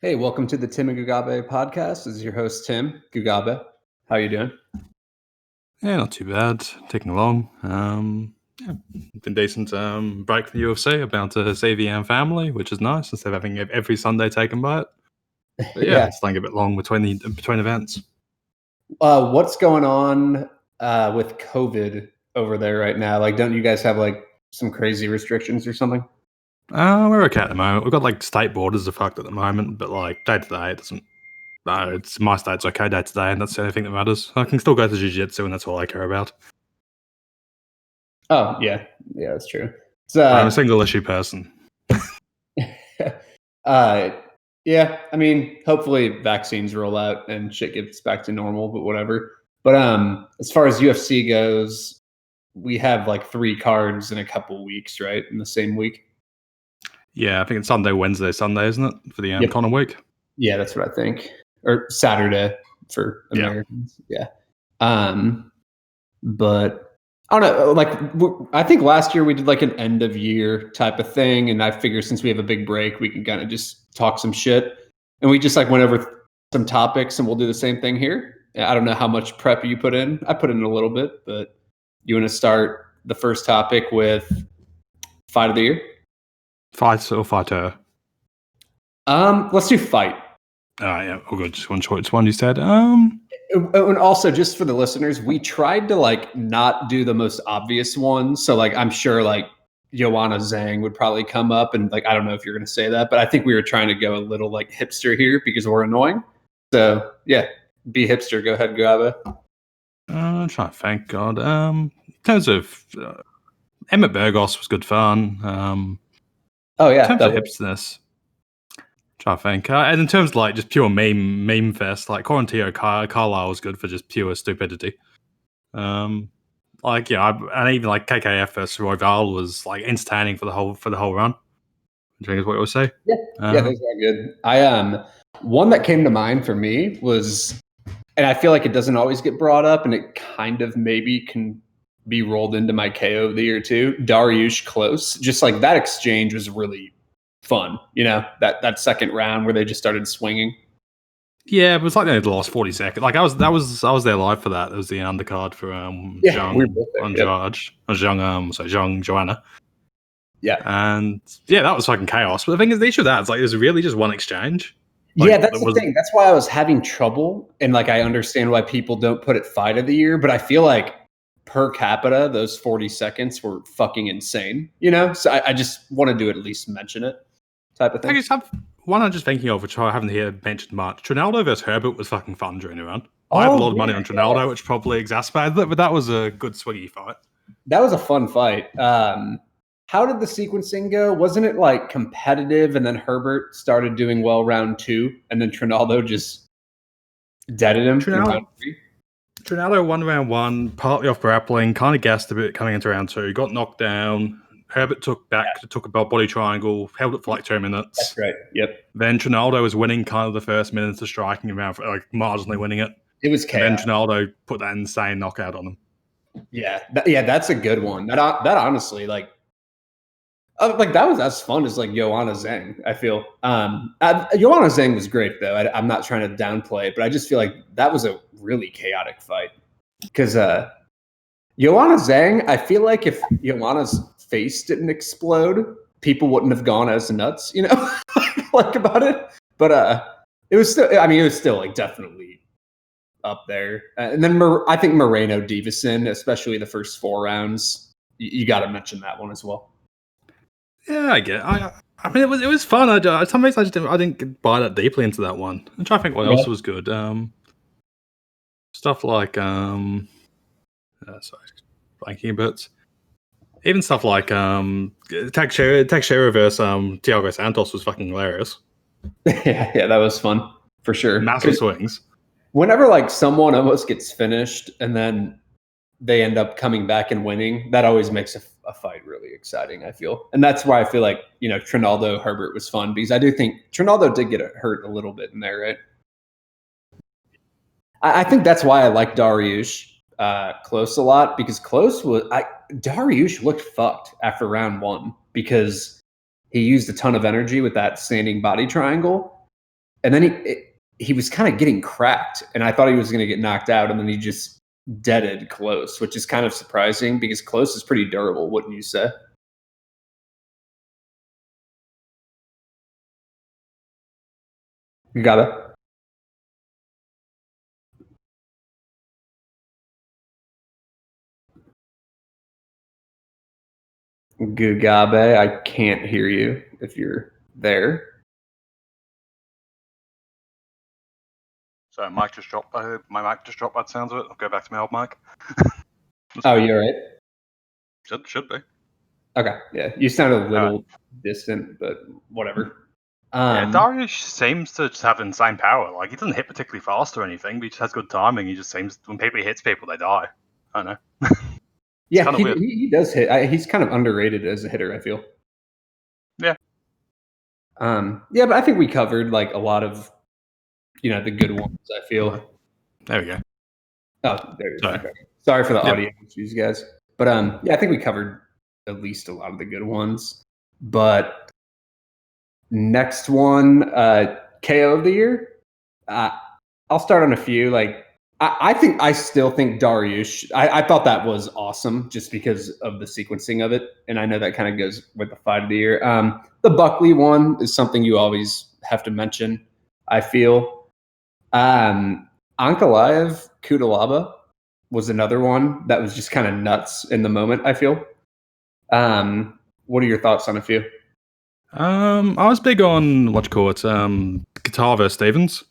Hey, welcome to the Tim and Gugabe podcast. This is your host, Tim Gugabe. How you doing? Yeah, not too bad. Taking along. Yeah, been decent. Break from the UFC. About to see the family, which is nice instead of having every Sunday taken by it. But yeah, it's staying a bit long between events. What's going on with COVID over there right now? Like, don't you guys have like some crazy restrictions or something? We're okay at the moment. We've got like state borders are fucked at the moment, but like day to day, it doesn't. No, it's my state's okay day to day, and that's the only thing that matters. I can still go to jiu-jitsu, and that's all I care about. Oh yeah, that's true. I'm a single issue person. Yeah, I mean, hopefully vaccines roll out and shit gets back to normal, but whatever. But as far as UFC goes, we have like 3 cards in a couple weeks, right? In the same week. Yeah, I think it's Sunday, Wednesday, Sunday, isn't it, for the Conor week? Yeah, that's what I think. Or Saturday for Americans. Yeah. But I don't know. Like, I think last year we did like an end of year type of thing, and I figure since we have a big break, we can kind of just talk some shit. And we just like went over some topics, and we'll do the same thing here. I don't know how much prep you put in. I put in a little bit, but you want to start the first topic with fight of the year? Fight or fighter? Let's do fight. Yeah, all good. Just one choice. One you said. And also, just for the listeners, we tried to like not do the most obvious ones. So like, I'm sure like Joanna Zhang would probably come up, and like I don't know if you're going to say that, but I think we were trying to go a little like hipster here because we're annoying. So yeah, be hipster. Go ahead, Gugabe. I'm trying to thank God. In terms of Emmett Burgos was good fun. Oh yeah, in terms of hipsterness, trying to think. And in terms of like just pure meme fest, like Quarantino Carlisle was good for just pure stupidity. Like yeah, and even like KKF versus Royval was like entertaining for the whole run. I think is what you would say. Yeah, those are good. One that came to mind for me was, and I feel like it doesn't always get brought up, and it kind of maybe can be rolled into my KO of the year too. Dariush Close, just like that exchange was really fun. You know, that second round where they just started swinging. Yeah, it was like the last 40 seconds. Like I was there live for that. It was the undercard for Zhang Joanna. Yeah. And yeah, that was fucking chaos. But the thing is, the issue with that is like there's really just one exchange. Like, yeah, that's the thing. That's why I was having trouble. And like I understand why people don't put it fight of the year, but I feel like per capita, those 40 seconds were fucking insane. You know? So I just wanted to at least mention it type of thing. I just have one I'm just thinking of, which I haven't here mentioned much. Trinaldo versus Herbert was fucking fun during the run. I had a lot of money on Trinaldo, which probably exacerbated it, but that was a good swingy fight. That was a fun fight. How did the sequencing go? Wasn't it like competitive, and then Herbert started doing well round 2, and then Trinaldo just deaded him in round 3? Trinaldo won round 1, partly off grappling, kind of gassed a bit coming into round 2, got knocked down. Herbert took a body triangle, held it for like 2 minutes. That's right. Yep. Then Trinaldo was winning kind of the first minute of striking around, like marginally winning it. It was chaos. And then Trinaldo put that insane knockout on him. Yeah, that's a good one. That honestly, like that was as fun as like Joanna Zhang. I feel Joanna Zhang was great though. I'm not trying to downplay it, but I just feel like that was a really chaotic fight because Joanna Zhang. I feel like if Joanna's face didn't explode, people wouldn't have gone as nuts, you know, like about it. But it was still. I mean, it was still like definitely up there. And then I think Moreno Davison, especially the first 4 rounds, you got to mention that one as well. Yeah, I get it. I mean, it was fun. Some reason I didn't buy that deeply into that one. I'm trying to think what else was good. Stuff like sorry, blanking a bit. Even stuff like Teixeira versus Thiago Santos was fucking hilarious. yeah, that was fun for sure. Massive swings. Whenever like someone almost gets finished and then they end up coming back and winning, that always makes a fight really exciting, I feel. And that's why I feel like, you know, Trinaldo Herbert was fun because I do think Trinaldo did get hurt a little bit in there, right? I think that's why I like Dariush Close a lot because Dariush looked fucked after round 1 because he used a ton of energy with that standing body triangle. and then he was kind of getting cracked, and I thought he was going to get knocked out, and then he just deaded Close, which is kind of surprising because Close is pretty durable, wouldn't you say? Gugabe? Gugabe, I can't hear you if you're there. So mic just dropped. My mic just dropped by the sounds of it. I'll go back to my old mic. Oh, you're right. Should be. Okay, yeah, you sound a little distant, but whatever. Yeah, Darius seems to just have insane power. Like, he doesn't hit particularly fast or anything, but he just has good timing. He just seems, when he hits people, they die. I don't know. Yeah, kinda weird. he does hit. He's kind of underrated as a hitter, I feel. Yeah. Yeah, but I think we covered like a lot of, the good ones, I feel. There we go. Oh, there you go. Sorry for the audio issues, guys. But yeah, I think we covered at least a lot of the good ones. But next one, KO of the year. I'll start on a few. Like I still think Dariush. I thought that was awesome just because of the sequencing of it, and I know that kind of goes with the fight of the year. The Buckley one is something you always have to mention, I feel. Ankalaev Kudalaba was another one that was just kind of nuts in the moment, I feel. What are your thoughts on a few? I was big on what you call it, Guitar versus Stevens.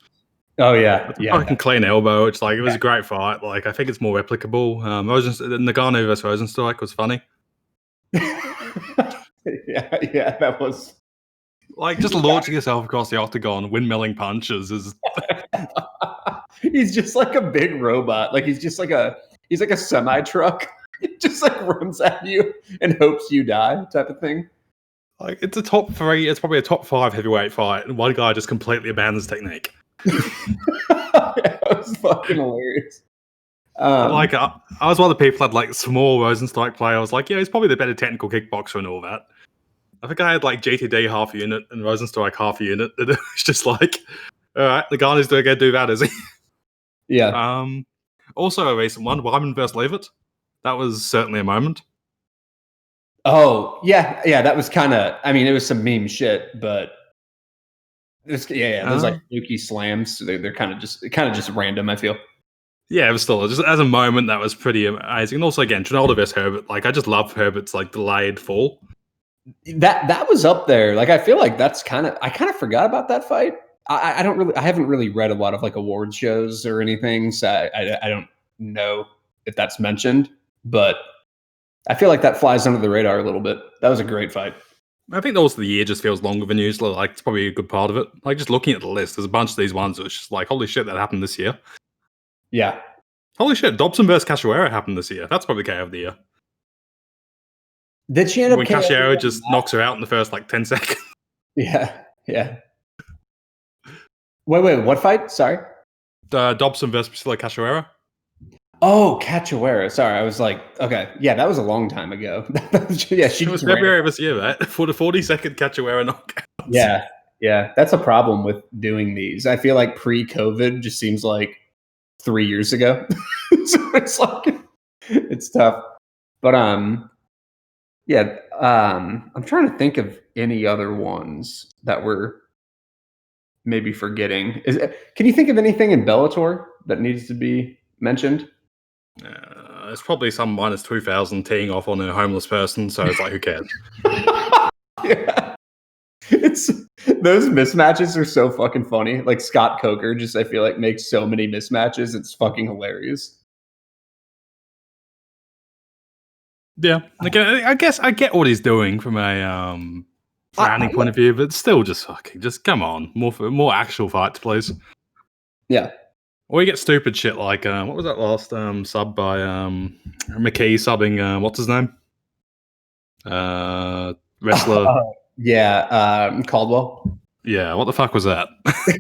Oh yeah, yeah. Fucking clean elbow. It was a great fight. Like, I think it's more replicable. Nagano versus Rosenstrike was funny. yeah, that was like just launching yourself across the octagon, windmilling punches is. He's just like a big robot. Like he's like a semi truck. He just like runs at you and hopes you die, type of thing. Like, it's a top 3. It's probably a top 5 heavyweight fight, and one guy just completely abandons technique. That was fucking hilarious. Like, I was one of the people that like small Rosenstrike play. I was like, yeah, he's probably the better technical kickboxer and all that. I think I had like GTD half a unit and Rosenstrike half a unit. And it was just like, all right, the guy is going to do that, is he? Yeah. Also a recent one, Wyman versus Leavitt. That was certainly a moment. Oh yeah, that was kind of. I mean, it was some meme shit, but those like fluky slams. They're kind of just random, I feel. Yeah, it was still just as a moment that was pretty amazing. And also again, Trinaldo versus Herbert. Like, I just love Herbert's like delayed fall. That was up there. Like, I feel like that's I kind of forgot about that fight. I haven't really read a lot of like award shows or anything, so I don't know if that's mentioned, but I feel like that flies under the radar a little bit. That was a great fight. I think also the year just feels longer than usual. Like, it's probably a good part of it. Like, just looking at the list, there's a bunch of these ones that was just like, holy shit, that happened this year. Yeah. Holy shit, Dobson versus Casuaera happened this year. That's probably KO of the year. Did she end up when Casuaera just knocks her out in the first like 10 seconds? Yeah. Wait, what fight? Sorry. Dobson versus Priscilla Casuaera. Oh, Casuaera. Sorry, I was like, okay, yeah, that was a long time ago. Yeah, it was February of this year, right? For the 40-second Casuaera knockout. Yeah, that's a problem with doing these. I feel like pre-COVID just seems like 3 years ago. So it's like it's tough. But I'm trying to think of any other ones that we're maybe forgetting. Can you think of anything in Bellator that needs to be mentioned? It's probably some minus 2,000 teeing off on a homeless person, so it's like, who cares? Yeah. Those mismatches are so fucking funny. Like Scott Coker just, I feel like, makes so many mismatches. It's fucking hilarious. Yeah, like, I guess I get what he's doing from a branding point of view, but still, just come on, more actual fights, please. Yeah. Or you get stupid shit like what was that last sub by McKee subbing what's his name? Wrestler. Caldwell. Yeah, what the fuck was that?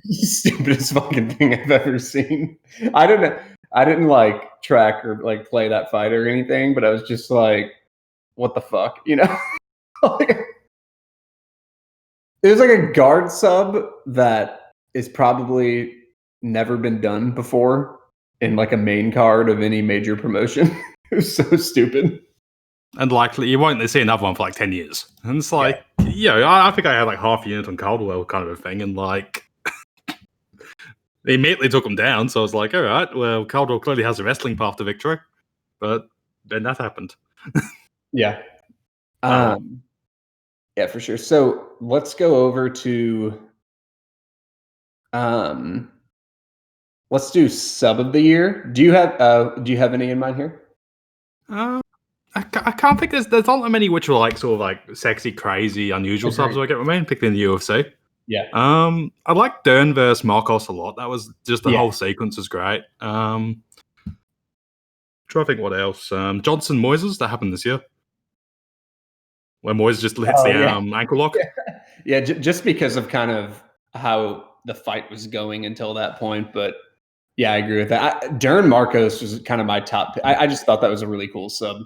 Stupidest fucking thing I've ever seen. I didn't like track or like play that fight or anything, but I was just like, what the fuck, you know? It was like a guard sub that is probably never been done before in like a main card of any major promotion. It was so stupid. And likely you won't see another one for like 10 years. And it's like, I think I had like half a unit on Caldwell kind of a thing, and like they immediately took him down. So I was like, all right, well, Caldwell clearly has a wrestling path to victory. But then that happened. Yeah. Yeah, for sure. So let's go over to let's do sub of the year. Do you have any in mind here? I can't think there's not that many which are like sort of like sexy, crazy, unusual subs I get remain, particularly in the UFC. Yeah. I like Dern versus Marcos a lot. That was just the Yeah. whole sequence was great. Trying to think what else. Johnson Moises, that happened this year. Where Moises just hits the ankle lock. Yeah, just because of kind of how the fight was going until that point. But yeah, I agree with that. Dern Marcos was kind of my top. I just thought that was a really cool sub.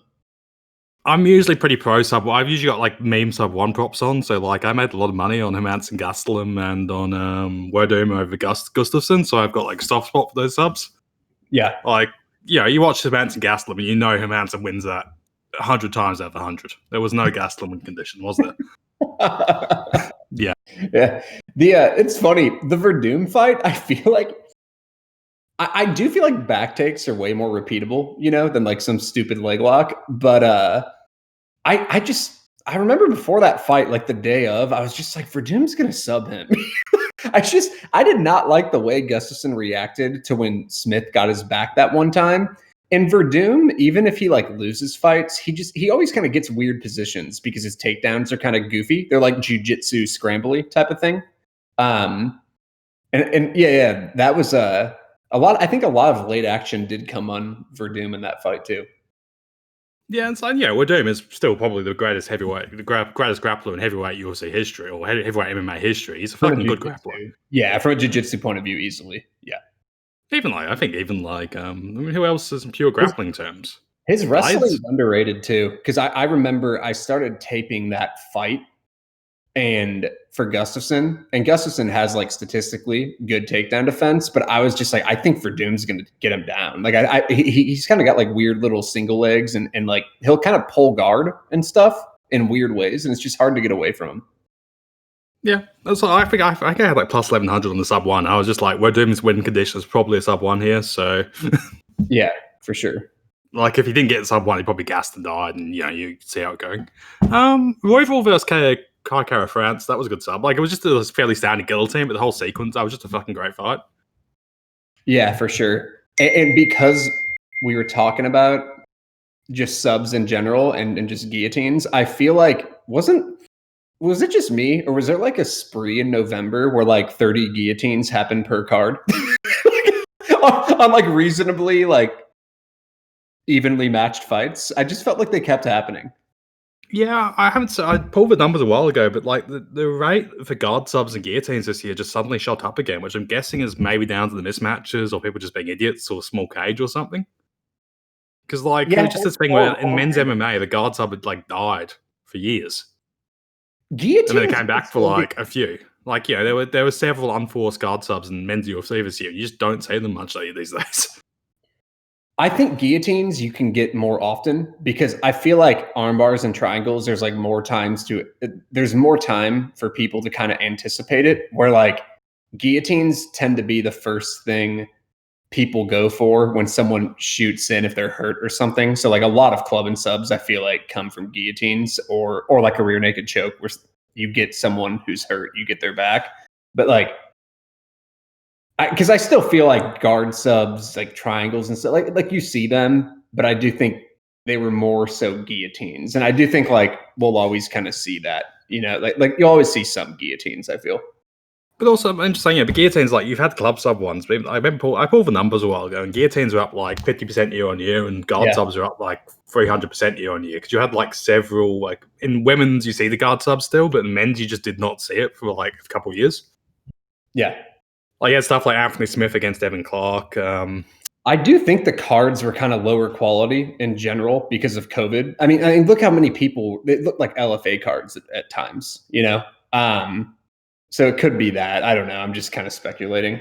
I'm usually pretty pro sub. I've usually got like meme sub one props on. So like I made a lot of money on Hermanson Gastelum and on Werdum over Gustafsson. So I've got like soft spot for those subs. Yeah. Like, you watch Hermanson Gastelum and you know Hermanson wins that 100 times out of 100. There was no Gastelum win condition, was there? Yeah. It's funny. The Verdum fight, I feel like I do feel like back takes are way more repeatable, than like some stupid leg lock. But I remember before that fight, like the day of, I was just like, Verdum's gonna sub him. I did not like the way Gustafsson reacted to when Smith got his back that one time. And Verdum, even if he like loses fights, he always kind of gets weird positions because his takedowns are kind of goofy. They're like jujitsu scrambly type of thing. That was a lot. I think a lot of late action did come on Verdum in that fight too. Yeah, and so Werdum is still probably the greatest heavyweight, the greatest grappler in heavyweight UFC history or heavyweight MMA history. He's a fucking good grappler. Yeah, from a jiu-jitsu point of view, easily. Yeah. I think who else is in pure grappling terms? His wrestling is underrated too, because I remember I started taping that fight and for Gustafsson, and Gustafsson has like statistically good takedown defense, but I was just like, I think Verdum's going to get him down. Like he's kind of got like weird little single legs and like he'll kind of pull guard and stuff in weird ways, and it's just hard to get away from him. Yeah, so I think I had like plus 1100 on the sub one. I was just like, Verdum's win condition is probably a sub one here, so yeah, for sure. Like if he didn't get sub one, he probably gassed and died, and you see how it going. Royval versus Casuaera France, that was a good sub. Like it was just a fairly standard guillotine, but the whole sequence, that was just a fucking great fight. Yeah, for sure. And because we were talking about just subs in general and just guillotines, I feel like was it just me, or was there like a spree in November where like 30 guillotines happened per card on like reasonably like evenly matched fights? I just felt like they kept happening. Yeah, I pulled the numbers a while ago, but like the rate for guard subs and guillotines this year just suddenly shot up again, which I'm guessing is maybe down to the mismatches or people just being idiots or small cage or something. Because like it was just this thing where in men's MMA the guard sub had like died for years. Guillotines, and then it came back for like a few. Like there were several unforced guard subs in men's UFC this year. You just don't see them much these days. I think guillotines you can get more often because I feel like arm bars and triangles, there's more time for people to kind of anticipate it, where like guillotines tend to be the first thing people go for when someone shoots in if they're hurt or something. So like a lot of club and subs I feel like come from guillotines or like a rear naked choke where you get someone who's hurt, you get their back. But like because I still feel like guard subs, like triangles and stuff, like you see them, but I do think they were more so guillotines. And I do think like we'll always kind of see that, like you always see some guillotines, I feel. But also, I'm just saying, but guillotines, like you've had club sub ones, but I pulled the numbers a while ago, and guillotines are up like 50% year on year, and guard subs are up like 300% year on year. Because you had like several, like in women's, you see the guard subs still, but in men's, you just did not see it for like a couple of years. Yeah. Like you had stuff like Anthony Smith against Evan Clark. I do think the cards were kind of lower quality in general because of COVID. I mean, look how many people, they look like LFA cards at times, So it could be that. I don't know. I'm just kind of speculating.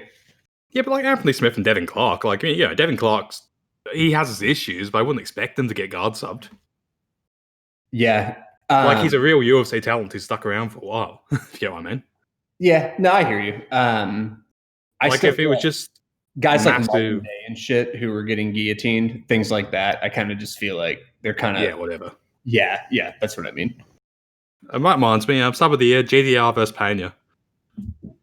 Yeah, but like Anthony Smith and Devin Clark, like, Devin Clark's, he has his issues, but I wouldn't expect him to get guard subbed. Yeah. Like, he's a real UFC talent who's stuck around for a while. If you know what I mean. Yeah. No, I hear you. Like, if it was just guys like Martin massive, Day and shit who were getting guillotined, things like that, I kind of just feel like they're kind of whatever. Yeah, that's what I mean. It reminds me, start of the year, GDR versus Pena.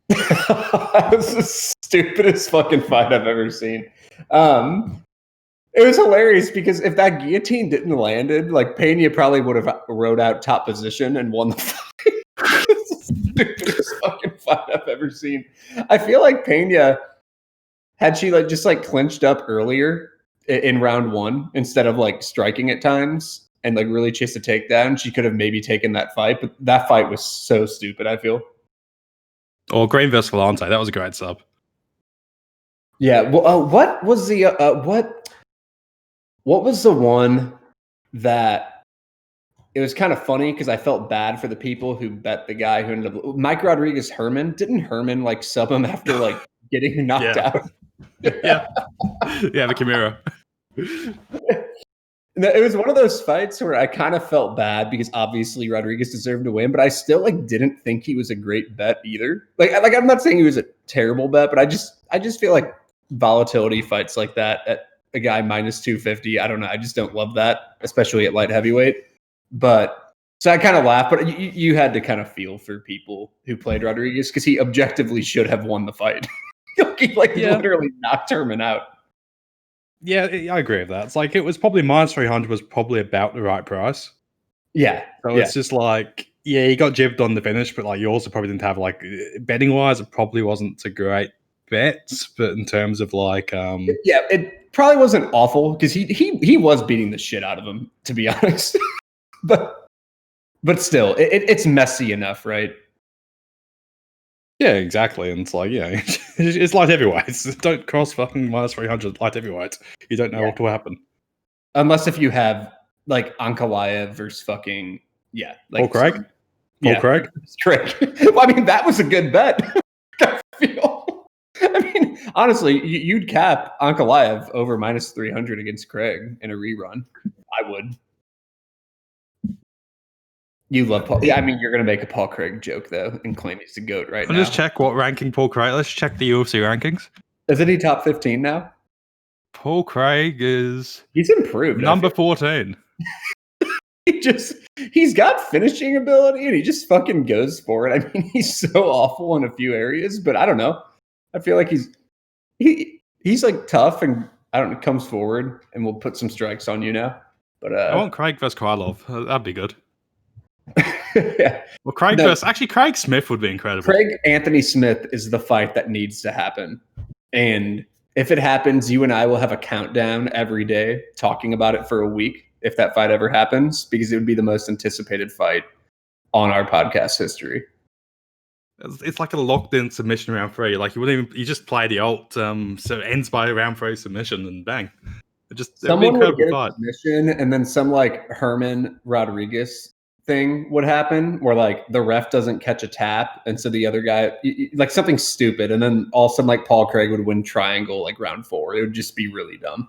That was the stupidest fucking fight I've ever seen. It was hilarious because if that guillotine didn't landed, like Pena probably would have rode out top position and won the fight. It's the stupidest fucking fight I've ever seen. I feel like Pena, had she just clinched up earlier in round one instead of like striking at times and like really chase a takedown, she could have maybe taken that fight. But that fight was so stupid, I feel. Or Green versus Vellante, that was a great sub. Yeah. Well, what was the what was the one that it was kind of funny because I felt bad for the people who bet the guy who ended up Mike Rodriguez Herman. Didn't Herman like sub him after like getting knocked out? Yeah, the Chimera. It was one of those fights where I kind of felt bad because obviously Rodriguez deserved to win, but I still like didn't think he was a great bet either. Like I'm not saying he was a terrible bet, but I just feel like volatility fights like that at a guy minus 250. I don't know. I just don't love that, especially at light heavyweight. But so I kind of laughed, but you had to kind of feel for people who played Rodriguez because he objectively should have won the fight. He literally knocked Herman out. Yeah, I agree with that. It's like it was probably minus 300 was probably about the right price. Yeah. So it's just like, he got jibbed on the finish, but like you also probably didn't have like betting wise, it probably wasn't a great bet. But in terms of like, it probably wasn't awful because he was beating the shit out of him, to be honest. but still, it's messy enough, right? Yeah, exactly. And it's like, it's light heavyweights. Don't cross fucking minus 300 light heavyweights. You don't know what will happen. Unless if you have like Ankalaev versus fucking, Paul Craig? Paul Craig? Craig. Well, I mean, that was a good bet. I feel. I mean, honestly, you'd cap Ankalaev over minus 300 against Craig in a rerun. I would. You love Paul. Yeah, I mean, you're going to make a Paul Craig joke, though, and claim he's the GOAT right now. Let's check what ranking Paul Craig. Let's check the UFC rankings. Isn't he top 15 now? Paul Craig is... He's improved. Number 14. He's got finishing ability, and he just fucking goes for it. I mean, he's so awful in a few areas, but I don't know. I feel like he's like tough, and I don't know, comes forward, and will put some strikes on you now. But I want Craig versus Krylov. That'd be good. Yeah. Well, Craig Smith would be incredible. Craig Anthony Smith is the fight that needs to happen. And if it happens, you and I will have a countdown every day talking about it for a week if that fight ever happens, because it would be the most anticipated fight on our podcast history. It's like a locked-in submission round 3. Like you just play the ult, so it ends by round 3 submission, and bang. Someone would get a submission, and then some like Herman Rodriguez thing would happen where like the ref doesn't catch a tap, and so the other guy like something stupid, and then all of a sudden like Paul Craig would win triangle like round 4. It would just be really dumb.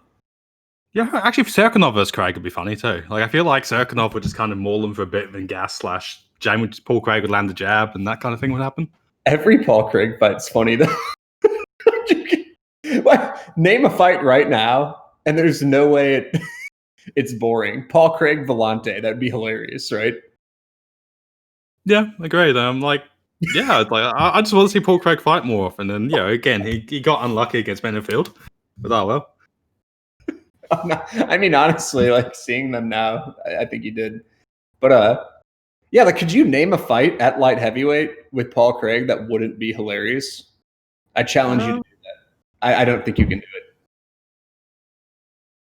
Yeah, actually Serkinov versus Craig would be funny too. Like I feel like Serkinov would just kind of maul him for a bit, and then gas / Paul Craig would land a jab, and that kind of thing would happen. Every Paul Craig fight's funny though. Like, name a fight right now, and there's no way it's boring. Paul Craig Vellante, that'd be hilarious, right? Yeah, agreed. Like, I just want to see Paul Craig fight more often. And again, he got unlucky against Benefield, but oh well. I mean, honestly, like seeing them now, I think he did. But like, could you name a fight at light heavyweight with Paul Craig that wouldn't be hilarious? I challenge you to do that. I don't think you can do it.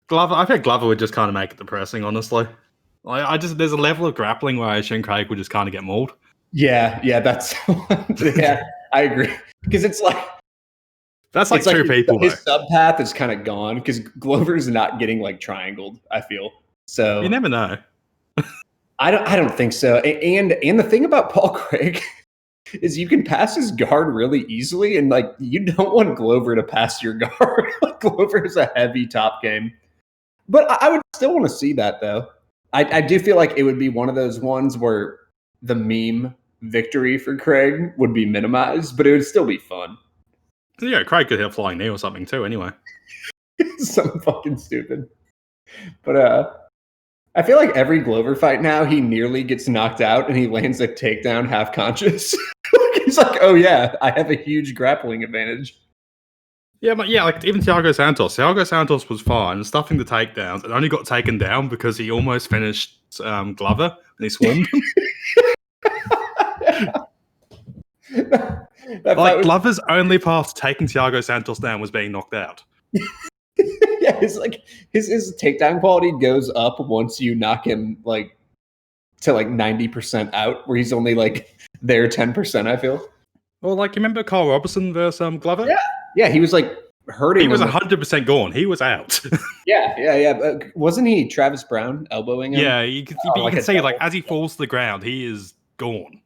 Glover, I think Glover would just kind of make it depressing, honestly. Like, there's a level of grappling where I assume Craig would just kind of get mauled. Yeah, that's I agree, because it's like that's like two people. His sub path is kind of gone because Glover's not getting like triangled. I feel so. You never know. I don't think so. And the thing about Paul Craig is you can pass his guard really easily, and like you don't want Glover to pass your guard. Like, Glover is a heavy top game, but I would still want to see that though. I do feel like it would be one of those ones where the meme victory for Craig would be minimized, but it would still be fun. Yeah, Craig could hit a flying knee or something too. Anyway, Something fucking stupid. But I feel like every Glover fight now, he nearly gets knocked out and he lands a takedown half conscious. He's like, oh yeah, I have a huge grappling advantage. yeah, but yeah, like even Thiago Santos was fine, stuffing the takedowns, and only got taken down because he almost finished Glover and he swarmed him. Like Glover's only path to taking Thiago Santos down was being knocked out. Yeah, his takedown quality goes up once you knock him like to like 90% out, where he's only like there 10%. I feel. Well, like you remember Carl Robertson versus Glover? Yeah, he was like hurting. He was 100% gone. He was out. yeah. Wasn't he Travis Brown elbowing him? Yeah, you can see like as he falls to the ground, he is gone.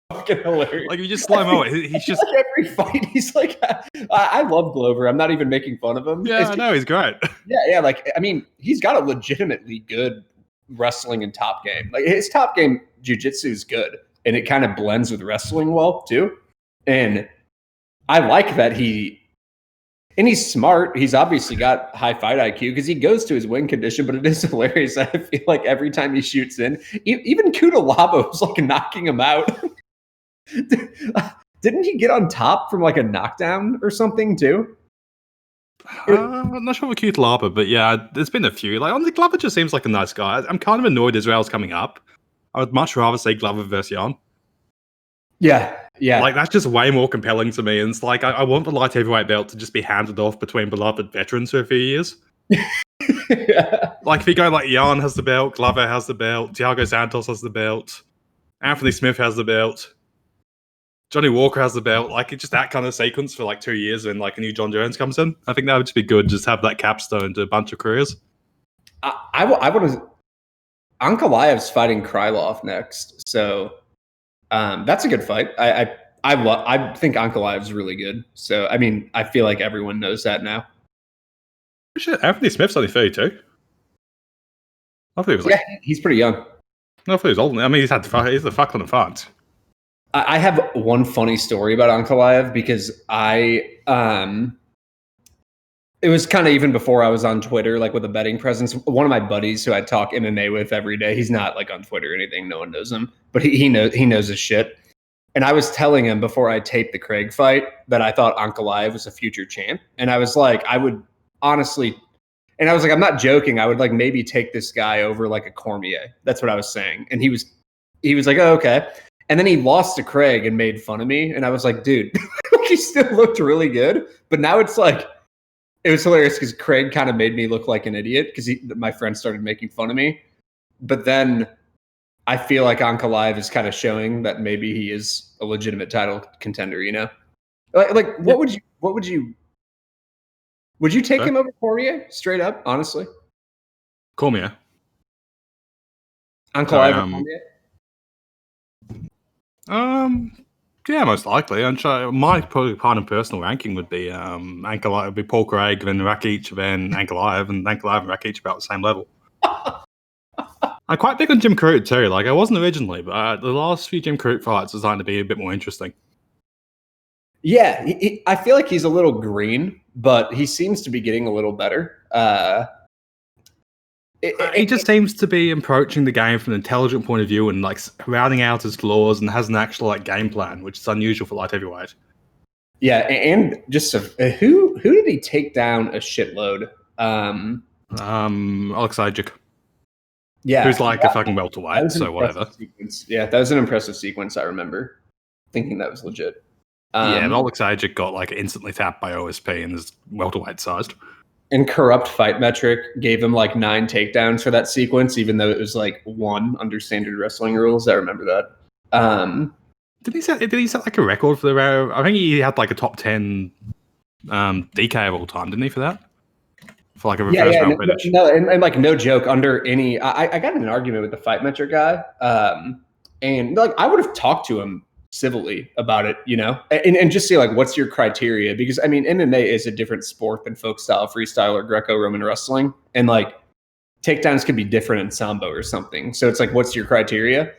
Fucking hilarious. Like, you just slow mo. He's just like every fight. He's like, I love Glover. I'm not even making fun of him. Yeah, I know, he's great. Yeah. Like, I mean, he's got a legitimately good wrestling and top game. Like, his top game jiu-jitsu is good, and it kind of blends with wrestling well too. And I like that he's smart. He's obviously got high fight IQ because he goes to his win condition, but it is hilarious. I feel like every time he shoots in, even Kudalabo like knocking him out. Didn't he get on top from like a knockdown or something too? I'm not sure with Kutalaba, but yeah, there's been a few. Like, honestly, Glover just seems like a nice guy. I'm kind of annoyed Israel's coming up. I would much rather see Glover versus Jan. Yeah. Like, that's just way more compelling to me. And it's like, I want the light heavyweight belt to just be handed off between beloved veterans for a few years. Yeah. Like, if you go like Jan has the belt, Glover has the belt, Thiago Santos has the belt, Anthony Smith has the belt, Johnny Walker has the belt. Like, it's just that kind of sequence for like 2 years when like a new John Jones comes in. I think that would just be good. Just have that capstone to a bunch of careers. I want to. Ankalaev's fighting Krylov next, so that's a good fight. I think Ankalaev's really good. So I mean, I feel like everyone knows that now. Shit, Anthony Smith's only 32. I thought he was like, yeah, he's pretty young. I thought he was old. I mean, he's the Falkland of France. I have one funny story about Ankalaev because it was kind of even before I was on Twitter, like with a betting presence. One of my buddies who I talk MMA with every day, he's not like on Twitter or anything. No one knows him, but he knows his shit. And I was telling him before I taped the Craig fight that I thought Ankalaev was a future champ. And I was like, I would honestly, and I was like, I'm not joking. I would like maybe take this guy over like a Cormier. That's what I was saying. And he was like, oh, okay. And then he lost to Craig and made fun of me. And I was like, dude, he still looked really good. But now it's like, it was hilarious because Craig kind of made me look like an idiot because my friends started making fun of me. But then I feel like Ankalaev is kind of showing that maybe he is a legitimate title contender, you know? Like what would you take him over Poirier straight up, honestly? Cormier. Ankalaev or Cormier? Yeah, most likely. And my part of personal ranking would be Ankalaev, would be Paul Craig, then Rakic, then Ankalaev, and Ankalaev and Rakic about the same level. I'm quite big on Jim Crute too. Like, I wasn't originally, but the last few Jim Crute fights are starting to be a bit more interesting. Yeah, I feel like he's a little green, but he seems to be getting a little better. He just seems to be approaching the game from an intelligent point of view and like rounding out his flaws and has an actual like game plan, which is unusual for light heavyweight. Yeah, and just who did he take down a shitload? Alex Ajic. Yeah, who's like a fucking welterweight, so whatever. Sequence. Yeah, that was an impressive sequence. I remember thinking that was legit. Yeah, but Alex Ajic got like instantly tapped by OSP and is welterweight sized. And Corrupt Fight Metric gave him like 9 takedowns for that sequence, even though it was like 1 under standard wrestling rules. I remember that. Did he set like a record for the? I think he had like a top 10 DK of all time, didn't he? For that, for like a reverse round finish. No, and like no joke. Under any, I got in an argument with the Fight Metric guy. And like I would have talked to him civilly about it, and just say like, what's your criteria? Because I mean, MMA is a different sport than folk style freestyle or Greco-Roman wrestling, and like takedowns could be different in sambo or something. So it's like, what's your criteria?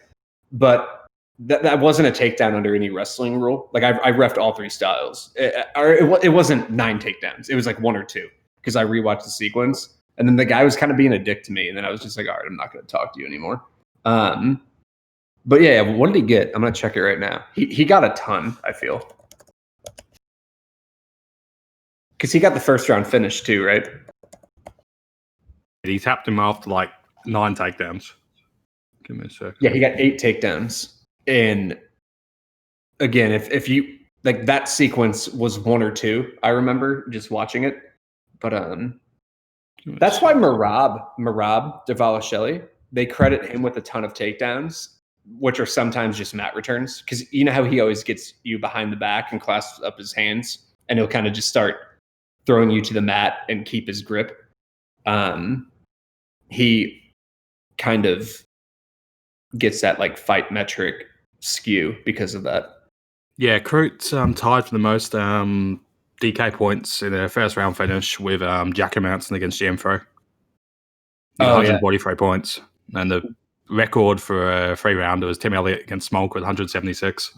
But that wasn't a takedown under any wrestling rule. Like I reffed all 3 styles. It wasn't 9 takedowns. It was like 1 or 2 because I rewatched the sequence. And then the guy was kind of being a dick to me. And then I was just like, all right, I'm not going to talk to you anymore. But yeah, what did he get? I'm going to check it right now. He got a ton, I feel. Because he got the first round finish too, right? He tapped him after like 9 takedowns. Give me a second. Yeah, he got 8 takedowns. And again, if you like that sequence was 1 or 2, I remember just watching it. But that's why Merab Dvalishvili, they credit him with a ton of takedowns, which are sometimes just mat returns. Because you know how he always gets you behind the back and clasps up his hands, and he'll kind of just start throwing you to the mat and keep his grip. He kind of gets that like fight metric skew because of that. Yeah, Kroot's tied for the most DK points in a first round finish with Jacko Manson against GM3. 143 points. And the record for a 3-rounder was Tim Elliott against Smolk with 176.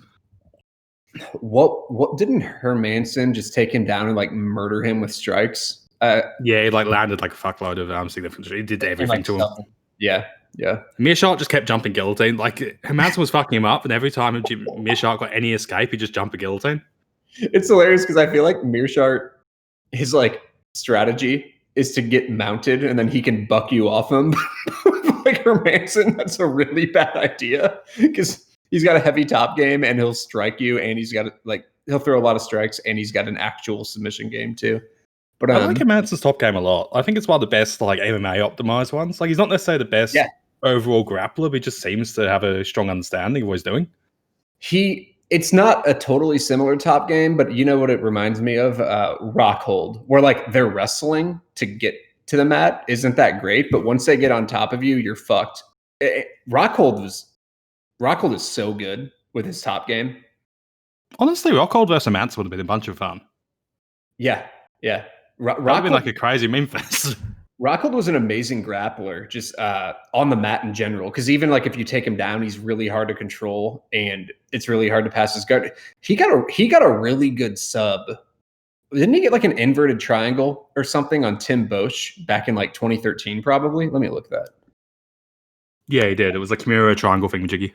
What didn't Hermanson just take him down and like murder him with strikes? Yeah, he like landed like a fuckload of significant. He did everything to him. Yeah. Meerschaert just kept jumping guillotine. Like Hermanson was fucking him up, and every time Meerschaert got any escape, he just jumped a guillotine. It's hilarious because I feel like Meerschaert, his like strategy is to get mounted and then he can buck you off him. Like Hermanson, that's a really bad idea because he's got a heavy top game and he'll strike you, and he's got like he'll throw a lot of strikes, and he's got an actual submission game too. But I like Hermanson's top game a lot. I think it's one of the best like MMA optimized ones. Like he's not necessarily the best overall grappler, but he just seems to have a strong understanding of what he's doing. It's not a totally similar top game, but you know what it reminds me of? Rockhold, where like they're wrestling to get to the mat isn't that great, but once they get on top of you, you're fucked. Rockhold is so good with his top game. Honestly, Rockhold versus Manson would have been a bunch of fun. Yeah. Rockhold would have been like a crazy meme fest. Rockhold was an amazing grappler, just on the mat in general. Because even like if you take him down, he's really hard to control, and it's really hard to pass his guard. He got a really good sub. Didn't he get like an inverted triangle or something on Tim Bosch back in like 2013? Probably. Let me look at that. Yeah, he did. It was a Chimera triangle thing, Jiggy.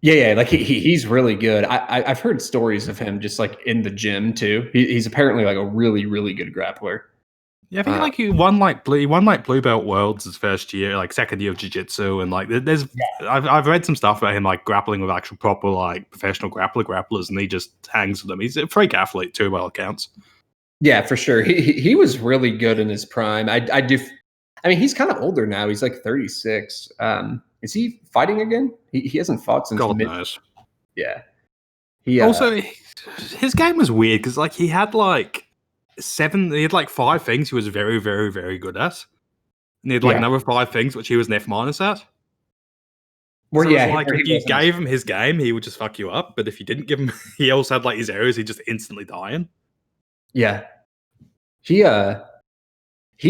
Yeah. Like he's really good. I've heard stories of him just like in the gym too. He's apparently like a really, really good grappler. Yeah, I think like he won like Blue Belt Worlds his first year, like second year of Jiu-Jitsu, and like there's I've read some stuff about him like grappling with actual proper like professional grapplers, and he just hangs with them. He's a freak athlete too, by all accounts. Yeah, for sure. He was really good in his prime. I mean, he's kind of older now. He's like 36. Is he fighting again? He hasn't fought since God knows. Yeah. Also, his game was weird because like he had like 5 things he was very, very, very good at. And he had like another 5 things which he was an F- at. Well, so like if you gave him his game, he would just fuck you up. But if you didn't give him, he also had like his areas, he'd just instantly die in. Yeah. He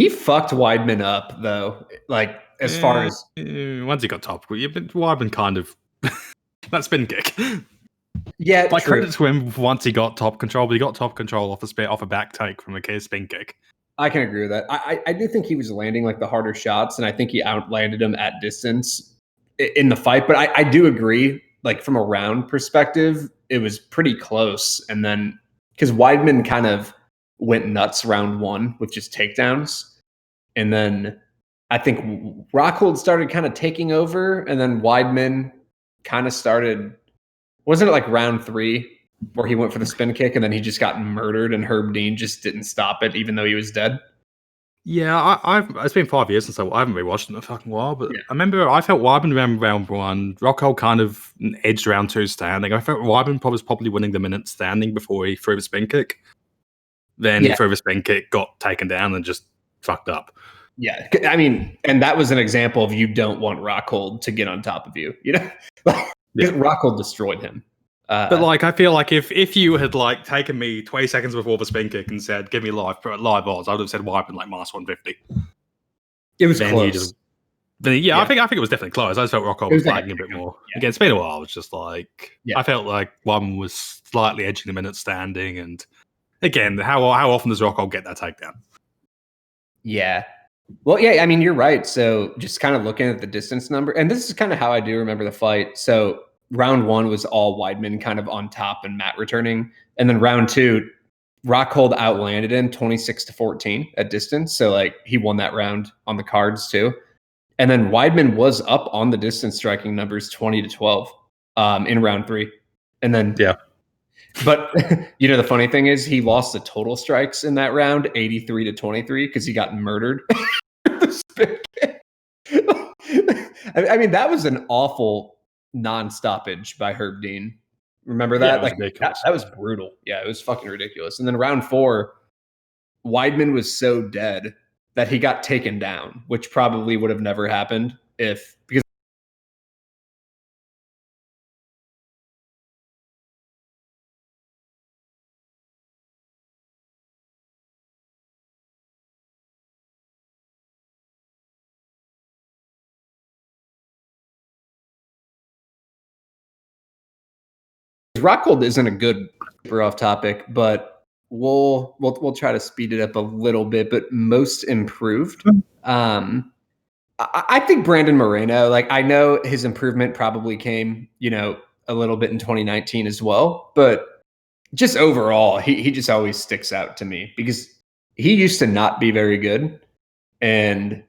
fucked Weidman up though. Like as far as once he got top, Weidman kind of that spin kick. Yeah, like credit to him once he got top control, but he got top control off a back take from a spin kick. I can agree with that. I do think he was landing like the harder shots, and I think he outlanded him at distance in the fight. But I do agree, like from a round perspective, it was pretty close. And then because Weidman kind of went nuts round 1 with just takedowns, and then I think Rockhold started kind of taking over, and then Weidman kind of started. Wasn't it like round 3 where he went for the spin kick and then he just got murdered and Herb Dean just didn't stop it even though he was dead? Yeah, it's been 5 years since I haven't rewatched it in a fucking while, but I remember I felt Weidman ran round 1. Rockhold kind of edged round 2 standing. I felt Weidman was probably winning the minute standing before he threw the spin kick. Then he threw the spin kick, got taken down, and just fucked up. Yeah, I mean, and that was an example of you don't want Rockhold to get on top of you, you know? because Rockhold destroyed him. But like, I feel like if you had like taken me 20 seconds before the spin kick and said, "Give me live odds," I would have said Weidman like -150. It was close. I think it was definitely close. I just felt Rockhold was lagging a bit more. Yeah. Again, it's been a while. It's just like I felt like one was slightly edging the minute standing, and again, how often does Rockhold get that takedown? Yeah. Well, yeah, I mean, you're right. So just kind of looking at the distance number, and this is kind of how I do remember the fight. So round 1 was all Weidman kind of on top and Matt returning. And then round 2, Rockhold outlanded him 26-14 at distance. So like he won that round on the cards too. And then Weidman was up on the distance striking numbers 20-12 in round 3. And then but the funny thing is he lost the total strikes in that round 83-23 because he got murdered. I mean, that was an awful non-stoppage by Herb Dean. Remember that? That was brutal. Yeah, it was fucking ridiculous. And then round 4, Weidman was so dead that he got taken down, which probably would have never happened because Rockhold isn't a good super off topic, but we'll try to speed it up a little bit. But most improved. I think Brandon Moreno, like I know his improvement probably came, a little bit in 2019 as well, but just overall, he just always sticks out to me because he used to not be very good, and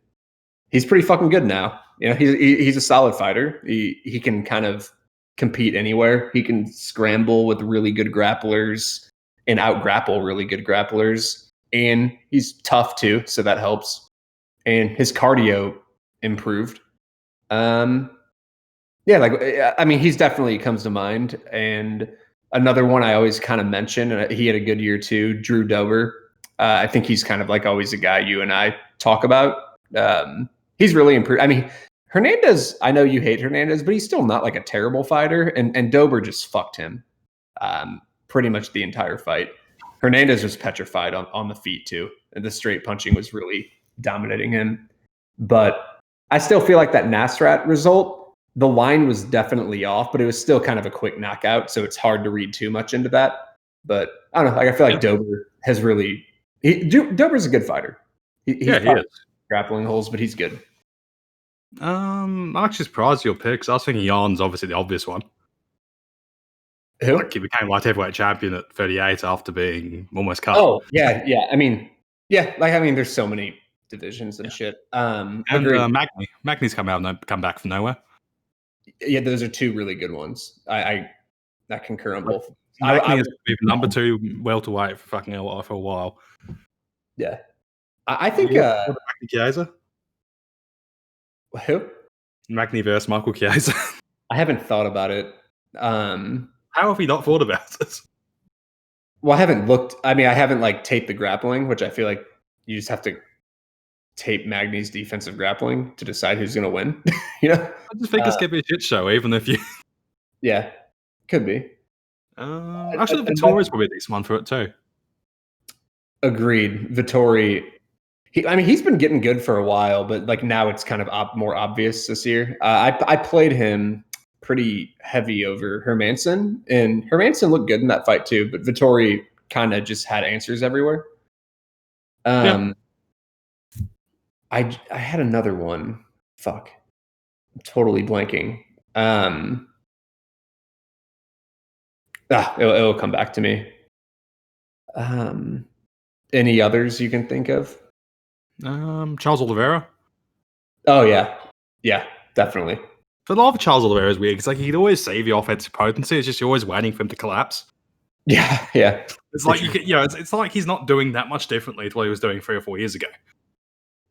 he's pretty fucking good now. He's a solid fighter. He can kind of compete anywhere. He can scramble with really good grapplers and out grapple really good grapplers, and he's tough too, so that helps. And his cardio improved. He's definitely comes to mind. And another one I always kind of mention, and he had a good year too, Drew Dober. I think he's kind of like always a guy you and I talk about. He's really improved. I mean, Hernandez, I know you hate Hernandez, but he's still not like a terrible fighter. And Dober just fucked him pretty much the entire fight. Hernandez was petrified on the feet too. And the straight punching was really dominating him. But I still feel like that Nasrat result, the line was definitely off, but it was still kind of a quick knockout. So it's hard to read too much into that. But I don't know. Like I feel like Dober has really Dober's a good fighter. He is grappling holes, but he's good. I'm actually surprised your picks. I was thinking Jan's obviously the obvious one. Who? Like he became light heavyweight champion at 38 after being almost cut. Oh, yeah. I mean, there's so many divisions and shit. And Magny's come back from nowhere. Yeah, those are two really good ones. I concur on both. Magny has been number 2 welterweight for fucking for a while. Yeah, I think Magny Chiesa. Who? Magny versus Michael Chiesa. I haven't thought about it. How have you not thought about it? Well, I haven't looked. I mean, I haven't like taped the grappling, which I feel like you just have to tape Magny's defensive grappling to decide who's going to win. I just think it's going to be a shit show, even if you. Yeah, could be. Actually, Vittori's probably a decent one for it too. Agreed. Vittori. He's been getting good for a while, but like now it's kind of more obvious this year. I played him pretty heavy over Hermansson, and Hermansson looked good in that fight too, but Vittori kind of just had answers everywhere. I had another one. Fuck. I'm totally blanking. It'll come back to me. Any others you can think of? Charles Oliveira. Oh yeah, definitely. But a lot of Charles Oliveira is weird because like he'd always save your offensive potency. It's just you're always waiting for him to collapse. Yeah. It's like it's like he's not doing that much differently to what he was doing 3 or 4 years ago.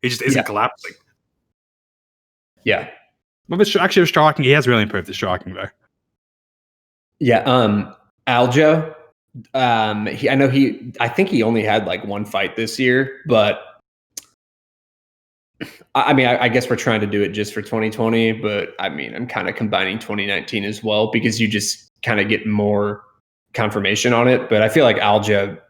He just isn't collapsing. Yeah. But actually, striking, he has really improved the striking though. Yeah. Aljo. I think he only had like one fight this year, but I mean, I guess we're trying to do it just for 2020, but I mean, I'm kind of combining 2019 as well because you just kind of get more confirmation on it. But I feel like Alja,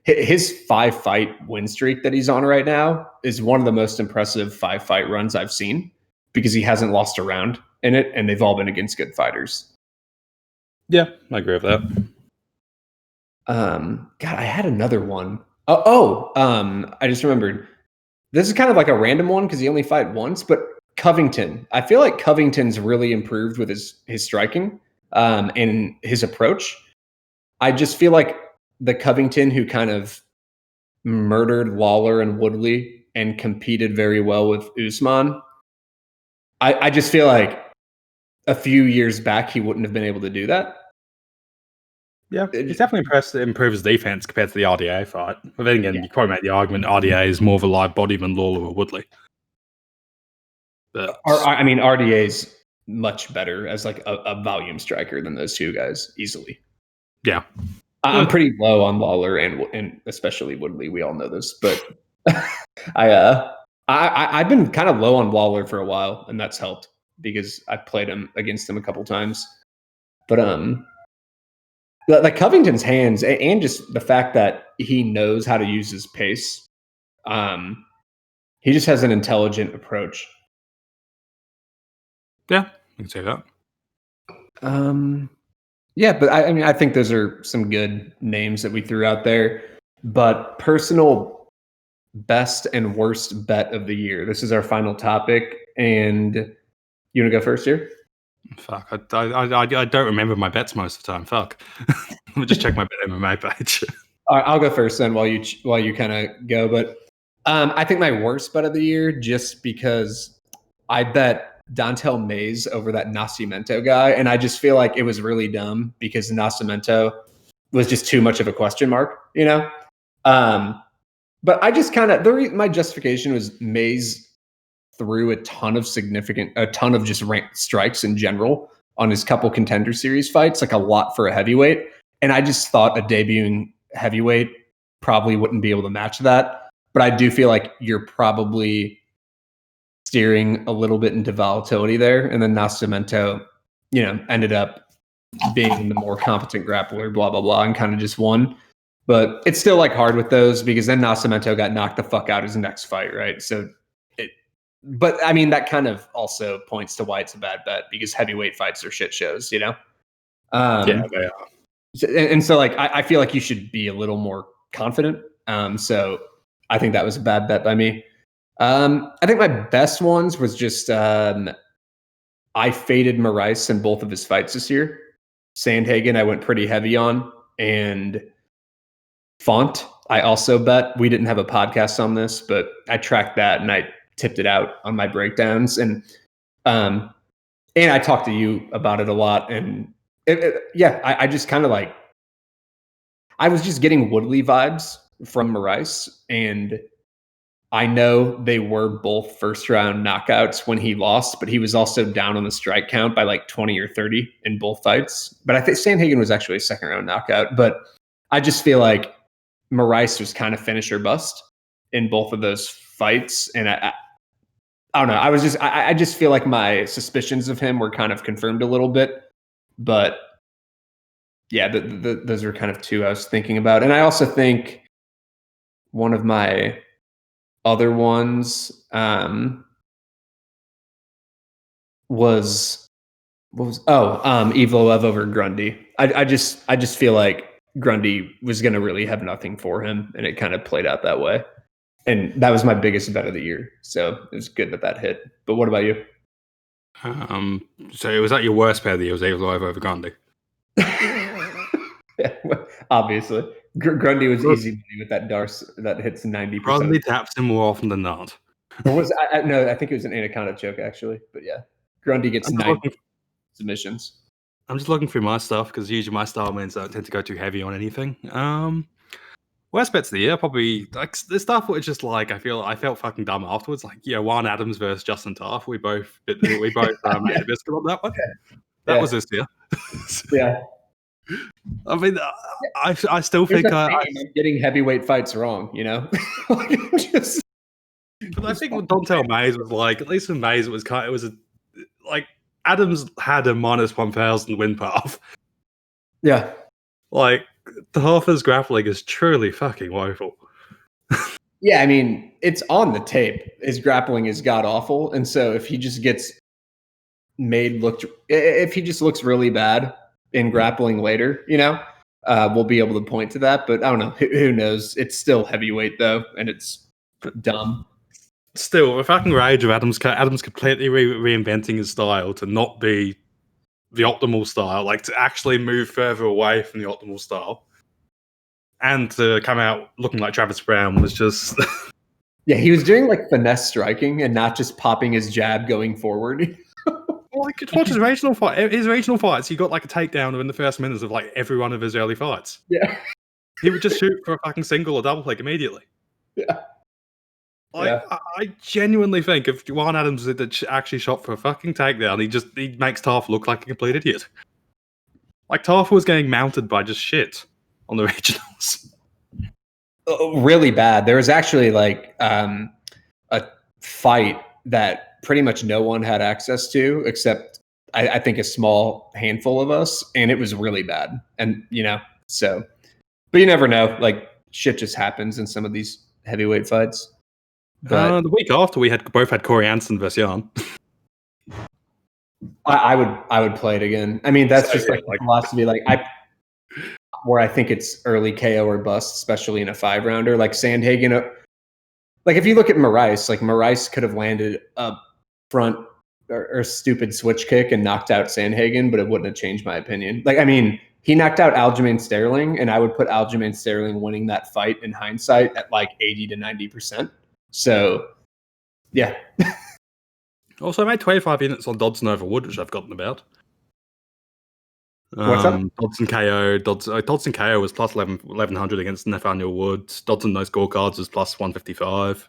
his 5-fight win streak that he's on right now is one of the most impressive 5-fight runs I've seen because he hasn't lost a round in it, and they've all been against good fighters. Yeah, I agree with that. God, I had another one. I just remembered. This is kind of like a random one because he only fought once, but Covington. I feel like Covington's really improved with his striking and his approach. I just feel like the Covington who kind of murdered Lawler and Woodley and competed very well with Usman. I just feel like a few years back he wouldn't have been able to do that. Yeah, he's definitely improved his defense compared to the RDA fight. But then again, you probably make the argument RDA is more of a live body than Lawler or Woodley. But I mean, RDA's much better as like a volume striker than those two guys easily. Yeah. I'm pretty low on Lawler and especially Woodley. We all know this, but I've been kind of low on Lawler for a while, and that's helped because I played him against him a couple times. But like Covington's hands and just the fact that he knows how to use his pace, he just has an intelligent approach. Yeah, I can say that. Yeah, but I mean, I think those are some good names that we threw out there. But personal best and worst bet of the year. This is our final topic, and you want to go first here? Fuck, I don't remember my bets most of the time. Fuck, let me just check my bet MMA page. All right, I'll go first then, while you kind of go. But I think my worst bet of the year, just because I bet Dontel Mays over that Nascimento guy, and I just feel like it was really dumb because Nascimento was just too much of a question mark, you know. But I just kind of my justification was Mays threw a ton of just ranked strikes in general on his couple Contender Series fights, like a lot for a heavyweight, and I just thought a debuting heavyweight probably wouldn't be able to match that. But I do feel like you're probably steering a little bit into volatility there. And then Nascimento, ended up being the more competent grappler, blah, blah, blah, and kind of just won. But it's still like hard with those because then Nascimento got knocked the fuck out his next fight, right? But I mean, that kind of also points to why it's a bad bet because heavyweight fights are shit shows, Yeah, they are. And so like, I feel like you should be a little more confident. So I think that was a bad bet by me. I think my best ones was just I faded Moraes in both of his fights this year. Sandhagen I went pretty heavy on, and Font I also bet. We didn't have a podcast on this, but I tracked that and I tipped it out on my breakdowns, and I talked to you about it a lot. And I just kind of like I was just getting Woodley vibes from Moraes, and I know they were both first round knockouts when he lost, but he was also down on the strike count by like 20 or 30 in both fights. But I think Sandhagen was actually a second round knockout. But I just feel like Moraes was kind of finish or bust in both of those fights. And I don't know. I just feel like my suspicions of him were kind of confirmed a little bit. But yeah, those are kind of two I was thinking about. And I also think one of my other ones was Evloev over Grundy. I just feel like Grundy was going to really have nothing for him, and it kind of played out that way. And that was my biggest bet of the year, so it was good that hit. But what about you? So was that your worst bet of the year? Was Evloev over Grundy? Yeah, obviously. Grundy was easy money with that Darce that hits 90%. Grundy taps him more often than not. Or was no? I think it was an anaconda choke actually, but yeah, Grundy gets 90 submissions. I'm just looking through my stuff because usually my style means I don't tend to go too heavy on anything. Worst bets of the year, probably like the stuff which just like I felt fucking dumb afterwards. Like Juan Adams versus Justin Taff. We both made a biscuit on that one. That was this year. Yeah. I mean, I still think I'm getting heavyweight fights wrong. But I think what Dontel Mays was like, at least in Mays, like Adams had a minus 1,000 win path. Yeah. Like the Hoffa's grappling is truly fucking woeful. Yeah, I mean, it's on the tape. His grappling is god awful, and so if he just gets if he just looks really bad in grappling later, we'll be able to point to that. But I don't know. Who knows? It's still heavyweight though, and it's dumb. Still, the fucking rage of Adams completely reinventing his style to not be the optimal style, like to actually move further away from the optimal style, and to come out looking like Travis Brown was just. Yeah, he was doing like finesse striking and not just popping his jab going forward. Well, I could watch his regional fight. His regional fights, he got like a takedown in the first minutes of like every one of his early fights. Yeah, he would just shoot for a fucking single or double leg immediately. Yeah. I genuinely think if Juan Adams had actually shot for a fucking takedown, he makes Tarf look like a complete idiot. Like Tarf was getting mounted by just shit on the regionals. Really bad. There was actually like a fight that pretty much no one had access to except I think a small handful of us, and it was really bad. And but you never know. Like shit just happens in some of these heavyweight fights. But the week after, we both had Corey Anson versus Jan. I would play it again. I mean, that's just like philosophy. Like where I think it's early KO or bust, especially in a 5-rounder. Like Sandhagen, like if you look at Moraes, like Moraes could have landed a front or stupid switch kick and knocked out Sandhagen, but it wouldn't have changed my opinion. Like, I mean, he knocked out Aljamain Sterling, and I would put Aljamain Sterling winning that fight in hindsight at like 80 to 90%. So, yeah. Also, I made 25 units on Dobson over Wood, which I've gotten about. What's up? Dobson KO was plus 1100 against Nathaniel Wood. Dobson no scorecards was plus 155.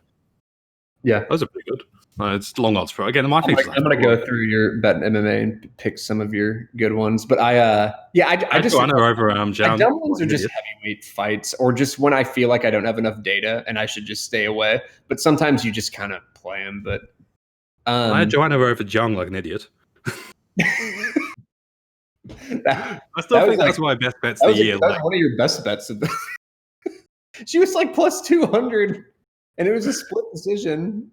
Yeah, those are pretty good. It's long odds for again. I'm gonna go through your bet MMA and pick some of your good ones, but I just over my dumb ones are just heavyweight fights, or just when I feel like I don't have enough data and I should just stay away. But sometimes you just kind of play them. But I had Joanna over Jung like an idiot. I still think that's my best bets of the year. That was one of your best bets. She was like plus 200, and it was a split decision.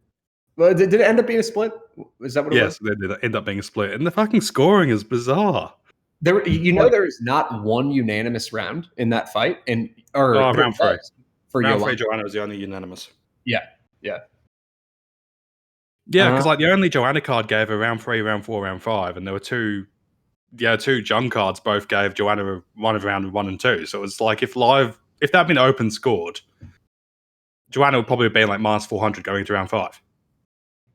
Well, did it end up being a split? Is that what it was? Yes, it did end up being a split. And the fucking scoring is bizarre. There is not one unanimous round in that fight. Round 3. For round 3, Joanna was the only unanimous. Yeah. Yeah, because like the only Joanna card gave her round 3, round 4, round 5, and there were two Jung cards both gave Joanna one of round 1 and 2. So it was like if that had been open scored, Joanna would probably have been like minus 400 going into round 5.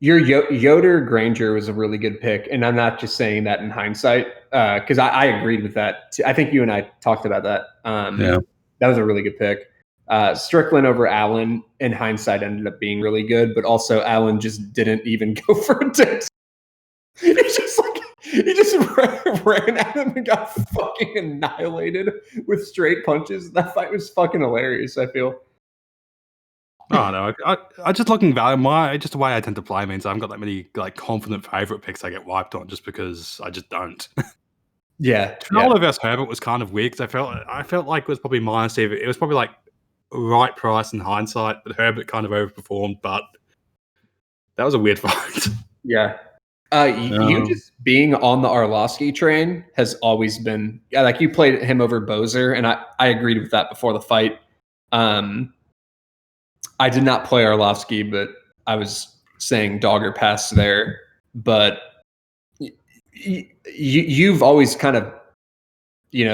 Your Yoder Granger was a really good pick, and I'm not just saying that in hindsight because I agreed with that. I think you and I talked about that. That was a really good pick. Strickland over Allen in hindsight ended up being really good, but also Allen just didn't even go for a dip. He just ran at him and got fucking annihilated with straight punches. That fight was fucking hilarious, I feel. Oh no! I just looking value. Just the way I tend to play means I haven't got that many like confident favorite picks I get wiped on just because I just don't. Yeah, Canelo versus Herbert was kind of weird because I felt like it was probably minus even. It was probably like right price in hindsight, but Herbert kind of overperformed. But that was a weird fight. Yeah, you just being on the Arlovsky train has always been like you played him over Bozer, and I agreed with that before the fight. I did not play Arlovsky, but I was saying dog or pass there. But you've always kind of,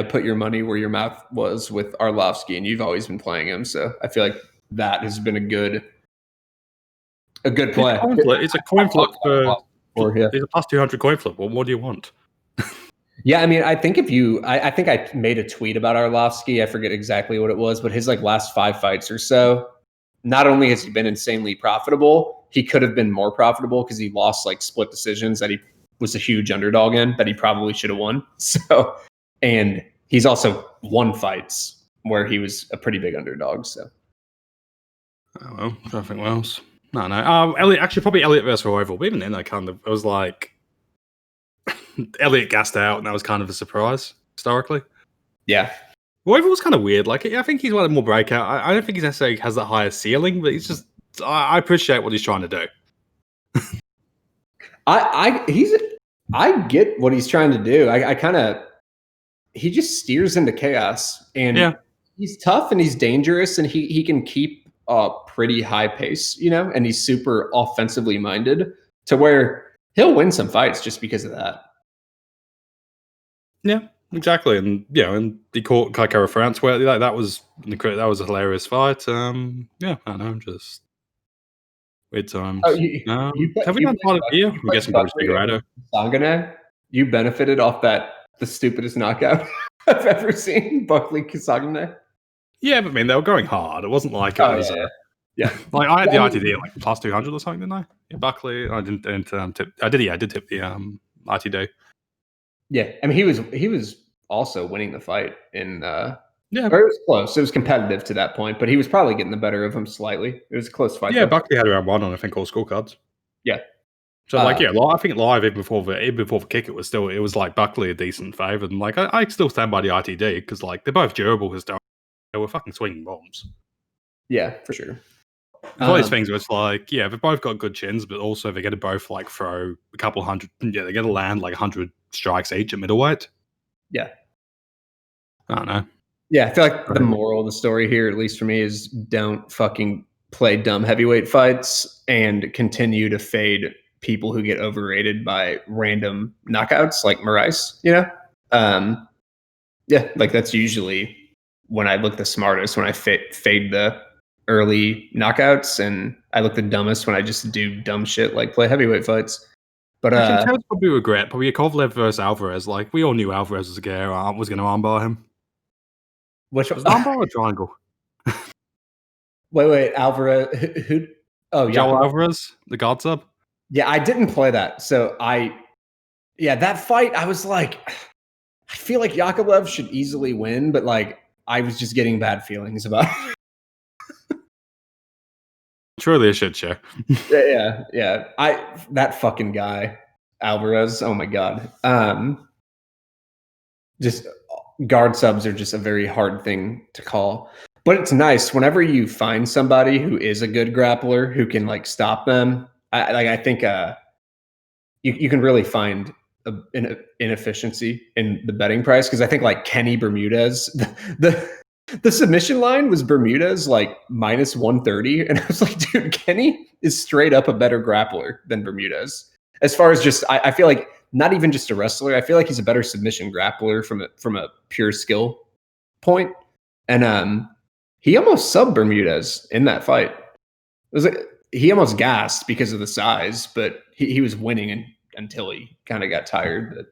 put your money where your mouth was with Arlovsky, and you've always been playing him. So I feel like that has been a good play. It's a coin flip it's a plus 200 coin flip. Well, what do you want? Yeah, I mean, I think I think I made a tweet about Arlovsky. I forget exactly what it was, but his like last 5 fights or so, not only has he been insanely profitable, he could have been more profitable because he lost like split decisions that he was a huge underdog in that he probably should have won. So, and he's also won fights where he was a pretty big underdog. So, trying to think what else. No. Elliot, actually, probably Elliot versus Royval. But even then, it was like Elliot gassed out, and that was kind of a surprise historically. Yeah. Royval was kind of weird. Like, I think he's one of the more breakout. I don't think he necessarily has that higher ceiling, but he's just. I appreciate what he's trying to do. I get what he's trying to do. He just steers into chaos, and he's tough and he's dangerous, and he can keep a pretty high pace, and he's super offensively minded to where he'll win some fights just because of that. Yeah, exactly. And and he caught Casuaera France where that was a hilarious fight. I know, just weird times. Oh, have we done part of the year? I'm guessing probably Figueiredo. Sangane, you benefited off the stupidest knockout I've ever seen, Buckley Kisagane. Yeah, but I mean, they were going hard. It wasn't like it was. Yeah. Like I had the ITD at like plus 200 or something, didn't I? Yeah, Buckley. I didn't tip. I did tip the ITD. Yeah, I mean he was also winning the fight in or yeah, it was close. It was competitive to that point, but he was probably getting the better of him slightly. It was a close fight. Yeah, though. Buckley had around 1 on I think all scorecards. Yeah. So I think live even before the kick, it was like Buckley a decent favourite, and like I still stand by the ITD because like they're both durable historically. They were fucking swinging bombs. Yeah, for sure. All these things where it's like, they've both got good chins, but also they're going to both like throw a couple hundred. Yeah, they're going to land like 100 strikes each at middleweight. Yeah. I don't know. Yeah, I feel like the moral of the story here, at least for me, is don't fucking play dumb heavyweight fights and continue to fade people who get overrated by random knockouts like Moraes, like that's usually when I look the smartest, when I fade the early knockouts, and I look the dumbest when I just do dumb shit like play heavyweight fights. But Actually, probably regret probably Kovalev versus Alvarez. Like we all knew Alvarez was going to armbar him. Which was armbar or triangle? Wait, Alvarez. Who? Oh, yeah, Joel Alvarez, the God sub. Yeah, I didn't play that, so that fight, I was like, I feel like Yakovlev should easily win, but like I was just getting bad feelings about it. Truly a shit show. Yeah. That fucking guy, Alvarez. Oh my god. Just guard subs are just a very hard thing to call. But it's nice whenever you find somebody who is a good grappler who can like stop them. I think you can really find an inefficiency in the betting price, because I think like Kenny Bermudez, the submission line was Bermudez like minus 130, and I was like, dude, Kenny is straight up a better grappler than Bermudez. As far as just, I feel like not even just a wrestler, I feel like he's a better submission grappler from a pure skill point. And he almost subbed Bermudez in that fight. It was like he almost gassed because of the size, but he was winning until he kind of got tired. But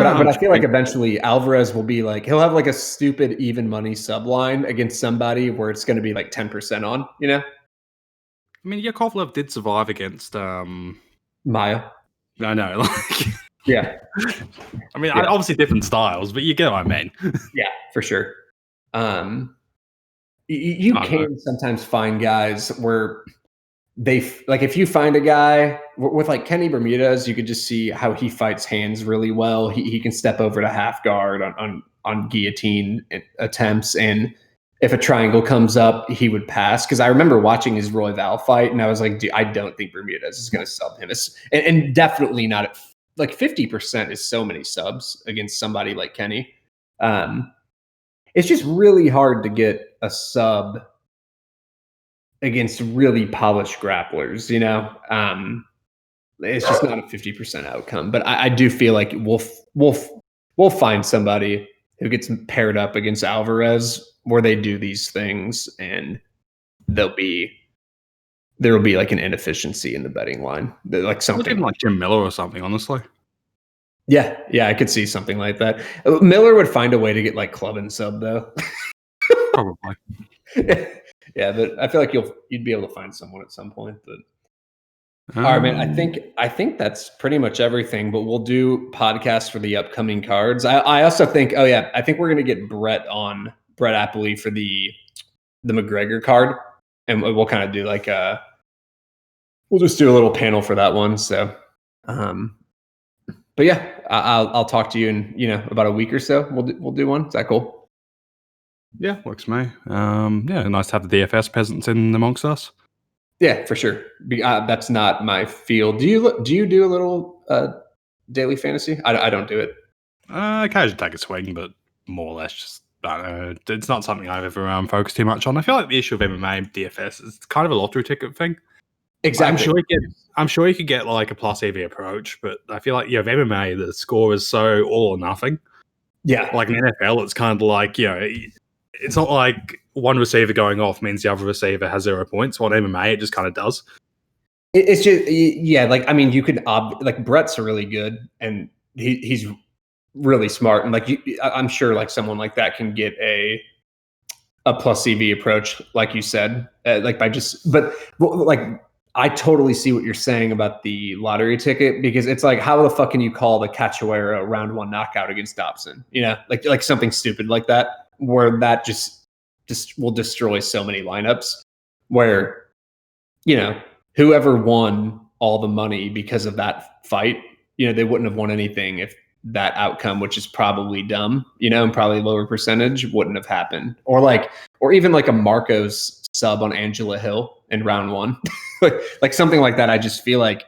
I feel like eventually Alvarez will be like, he'll have like a stupid even money sub line against somebody where it's going to be like 10% on, I mean, Yakovlev did survive against Maya. I know, like yeah. I mean, obviously different styles, but you get what I mean. Yeah, for sure. You can sometimes find guys where they like, if you find a guy with like Kenny Bermudez, you could just see how he fights hands really well. He can step over to half guard on guillotine attempts, and if a triangle comes up, he would pass. Because I remember watching his Royval fight, and I was like, dude, I don't think Bermudez is going to sub him. And definitely not at like 50% is so many subs against somebody like Kenny. It's just really hard to get a sub against really polished grapplers, it's just not a 50% outcome. But I do feel like we'll find somebody who gets paired up against Alvarez where they do these things, and there will be like an inefficiency in the betting line, like something like Jim Miller or something. Honestly, yeah, I could see something like that. Miller would find a way to get like club and sub though. Probably. Yeah, but I feel like you'd be able to find someone at some point. But all right, man. I think that's pretty much everything. But we'll do podcasts for the upcoming cards. I also think, I think we're gonna get Brett Appley for the McGregor card. and we'll kind of do like we'll just do a little panel for that one. So, but yeah, I'll talk to you in about a week or so. We'll do one. Is that cool? Yeah, works for me. Yeah, nice to have the DFS peasants in amongst us. Yeah, for sure. That's not my field. Do you do a little daily fantasy? I don't do it. Occasionally take a swing, but more or less just I don't know. It's not something I've ever focused too much on. I feel like the issue of MMA DFS is kind of a lottery ticket thing. Exactly. I'm sure you could get like a plus EV approach, but I feel like of MMA, the score is so all or nothing. Yeah. Like in NFL, it's kind of like it's not like one receiver going off means the other receiver has 0 points. On MMA, it just kind of does. It's just like I mean, you could like Brett's really good, and he's really smart, and like I'm sure like someone like that can get a plus CV approach, like you said, like by just but like I totally see what you're saying about the lottery ticket, because it's like, how the fuck can you call the Casuaera round 1 knockout against Dobson? Like something stupid like that, where that just will destroy so many lineups, where whoever won all the money because of that fight, they wouldn't have won anything if that outcome, which is probably dumb, and probably lower percentage, wouldn't have happened. Or even like a Marcos sub on Angela Hill in round 1. like something like that. I just feel like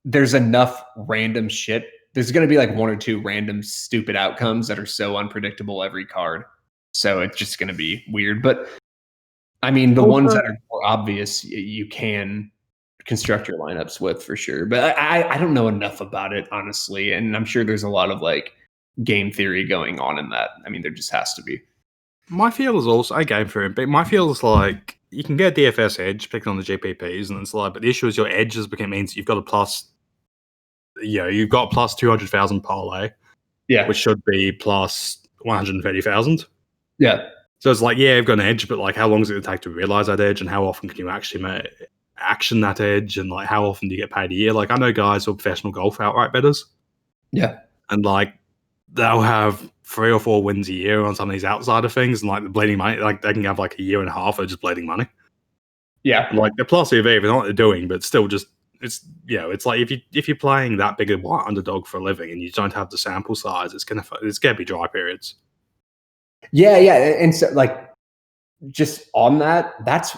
there's enough random shit. There's going to be like 1 or 2 random stupid outcomes that are so unpredictable every card. So it's just going to be weird. But I mean, the ones that are more obvious, you can construct your lineups with for sure. But I don't know enough about it, honestly. And I'm sure there's a lot of like game theory going on in that. I mean, there just has to be. My feel is also a game for him, but my feel is like you can get a DFS edge picking on the GPPs, and it's like, but the issue is your edges means you've got a plus. You've got plus 200,000 parlay, which should be plus 130,000. Yeah. So it's like, you've got an edge, but like, how long is it going to take to realize that edge, and how often can you actually action that edge, and like, how often do you get paid a year? Like, I know guys who are professional golf outright bettors. Yeah. And like, they'll have 3 or 4 wins a year on some of these outsider things, and like the bleeding money, like they can have like a year and a half of just bleeding money. Yeah. And, like the plus EV, it's not what they're doing, but still just it's like if you're playing that big a white underdog for a living and you don't have the sample size, it's gonna be dry periods. Yeah, and so like just on that, that's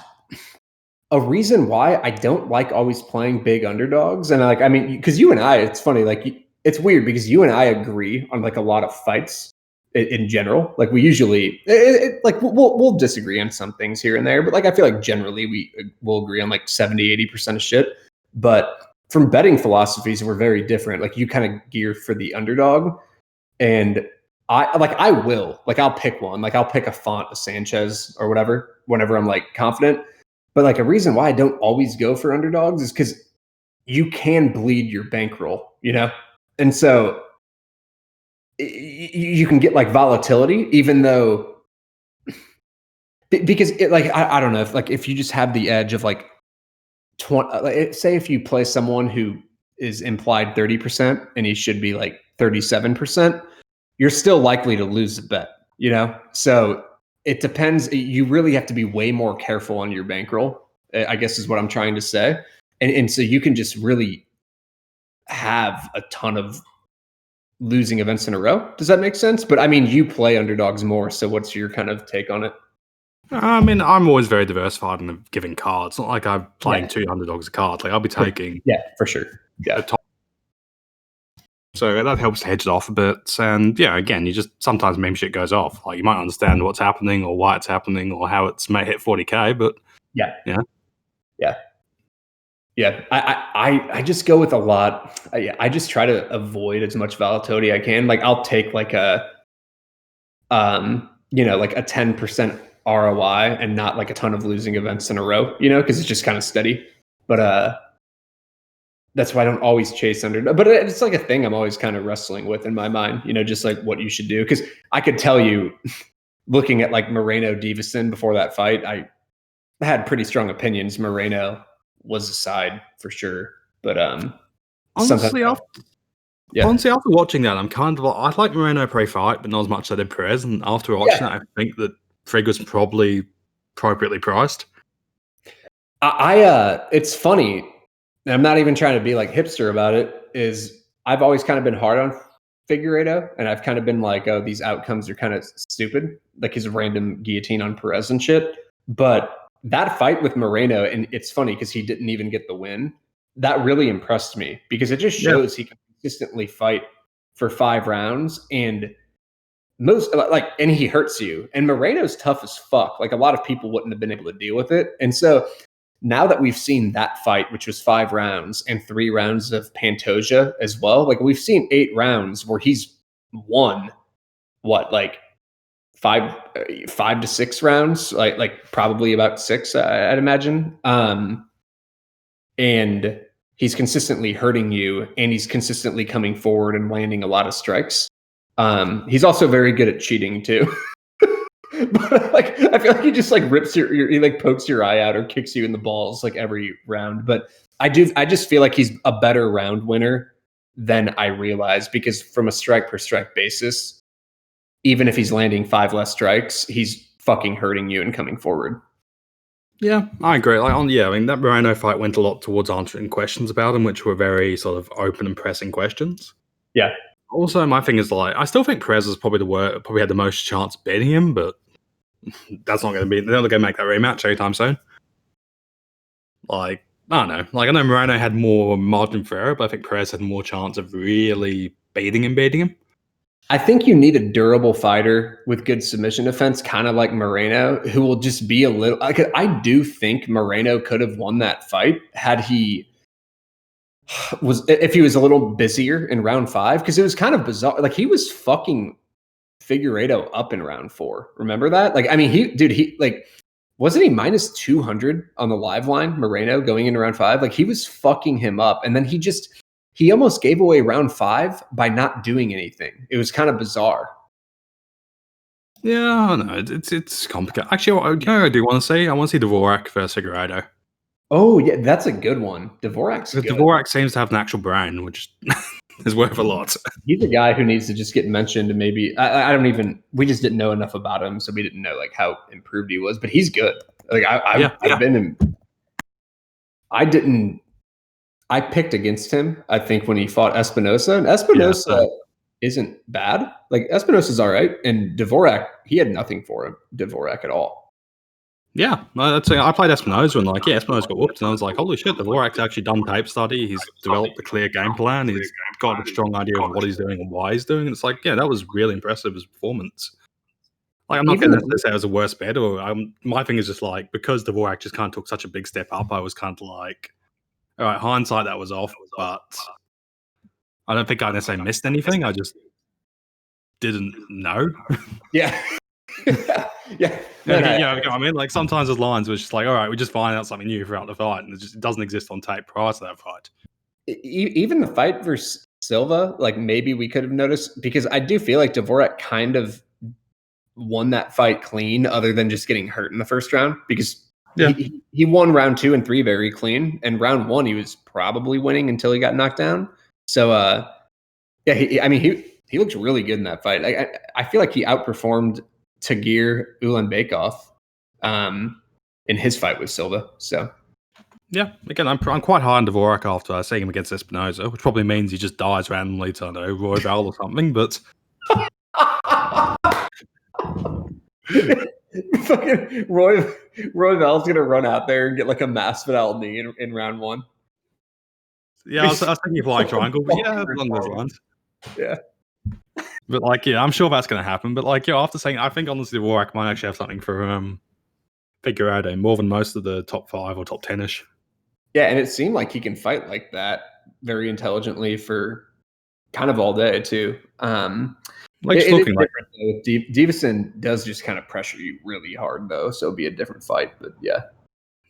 a reason why I don't like always playing big underdogs. And I mean, because you and I, it's funny, like it's weird because you and I agree on like a lot of fights in general. Like we usually like we'll disagree on some things here and there, but like I feel like generally we'll agree on like 70-80% of shit. But from betting philosophies, we're very different. Like you kind of gear for the underdog, and I'll pick one. Like I'll pick a Font, a Sanchez, or whatever whenever I'm like confident. But like a reason why I don't always go for underdogs is because you can bleed your bankroll, and so you can get like volatility, even though because I don't know if you just have the edge of like 20. Say if you play someone who is implied 30% and he should be like 37%, you're still likely to lose the bet, So it depends. You really have to be way more careful on your bankroll, I guess is what I'm trying to say. And so you can just really have a ton of losing events in a row. Does that make sense? But I mean, you play underdogs more. So what's your kind of take on it? I mean, I'm always very diversified in giving cards. It's not like I'm playing 2 underdogs a card. Like I'll be taking for sure. Yeah. So that helps to hedge it off a bit. And again, you just sometimes meme shit goes off. Like you might understand what's happening or why it's happening or how it's may hit 40K, but yeah. I just go with a lot. I just try to avoid as much volatility I can. Like I'll take like a like a 10% ROI and not like a ton of losing events in a row, because it's just kind of steady. But that's why I don't always chase under. But it's like a thing I'm always kind of wrestling with in my mind, just like what you should do. Because I could tell you, looking at like Moreno Davison before that fight, I had pretty strong opinions. Moreno was a side for sure, but honestly, after watching that, I'm kind of I like Moreno pre-fight, but not as much as I did Perez. And after watching that, I think that Frigg was probably appropriately priced. It's funny. And I'm not even trying to be like hipster about it. Is I've always kind of been hard on Figueiredo, and I've kind of been like, oh, these outcomes are kind of stupid, like his random guillotine on Perez and shit. But that fight with Moreno, and it's funny because he didn't even get the win. That really impressed me because it just shows he can consistently fight for 5 rounds and and he hurts you. And Moreno's tough as fuck. Like a lot of people wouldn't have been able to deal with it. And so now that we've seen that fight, which was 5 rounds and 3 rounds of Pantoja as well, like we've seen 8 rounds where he's won like 5 to 6 rounds, like probably about 6, I'd imagine. And he's consistently hurting you, and he's consistently coming forward and landing a lot of strikes. He's also very good at cheating too. But like, I feel like he just like rips he like pokes your eye out or kicks you in the balls like every round. But I just feel like he's a better round winner than I realized, because from a strike per strike basis, even if he's landing 5 less strikes, he's fucking hurting you and coming forward. Yeah, I agree. I mean, that Moreno fight went a lot towards answering questions about him, which were very sort of open and pressing questions. Yeah. Also, my thing is like, I still think Perez is probably had the most chance of beating him, but that's not going to be. They're not going to make that rematch anytime soon. Like, I don't know. Like, I know Moreno had more margin for error, but I think Perez had more chance of really beating him. I think you need a durable fighter with good submission defense, kind of like Moreno, who will just be a little. I do think Moreno could have won that fight had if he was a little busier in round 5, because it was kind of bizarre. Like he was fucking Figueiredo up in round 4. Remember that? Like, I mean, he like, wasn't he minus 200 on the live line, Moreno, going into round 5? Like he was fucking him up, and then he almost gave away round 5 by not doing anything. It was kind of bizarre. Yeah, I know. It's complicated. Actually, I do want to see? I want to see Dvorak versus Figueiredo. Oh, yeah, that's a good one. Dvorak seems to have an actual brain, which is worth a lot. He's a guy who needs to just get mentioned, and maybe we just didn't know enough about him, so we didn't know like how improved he was, but he's good. Like I've been in. I picked against him, I think, when he fought Espinosa, and Espinosa isn't bad. Like Espinosa's all right, and Dvorak, he had nothing for him, Dvorak, at all. Yeah, I played Espinosa, and Espinosa got whooped, and I was like, holy shit, Dvorak's actually done tape study. He's developed a clear game plan. He's got a strong idea of what he's doing and why he's doing it. It's like, yeah, that was really impressive, his performance. Like, I'm not going to say it was a worse bet, my thing is just like, because Dvorak just kind of took such a big step up, I was kind of like, all right, hindsight, that was off, but I don't think I necessarily missed anything. I just didn't know. Yeah. Yeah. I mean, like sometimes there's lines where it's just like, all right, we just find out something new throughout the fight, and it doesn't exist on tape prior to that fight. Even the fight versus Silva, like maybe we could have noticed, because I do feel like Dvorak kind of won that fight clean, other than just getting hurt in the first round, because he won round 2 and 3 very clean, and round 1 he was probably winning until he got knocked down. So he looked really good in that fight. I feel like he outperformed Tagir Ulanbekov in his fight with Silva. So yeah, again, I'm quite high on Dvorak after seeing him against Espinosa, which probably means he just dies randomly to, I don't know, Royval or something. But fucking Royval's gonna run out there and get like a Masvidal knee in round 1. Yeah, I was thinking flying triangle, but yeah, along those lines. Yeah. But I'm sure that's going to happen. But after saying, I think honestly, Dvorak might actually have something for Figueiredo more than most of the top 5 or top 10-ish. Yeah, and it seemed like he can fight like that very intelligently for kind of all day too. Looking like Davison does just kind of pressure you really hard though, so it'll be a different fight. But yeah.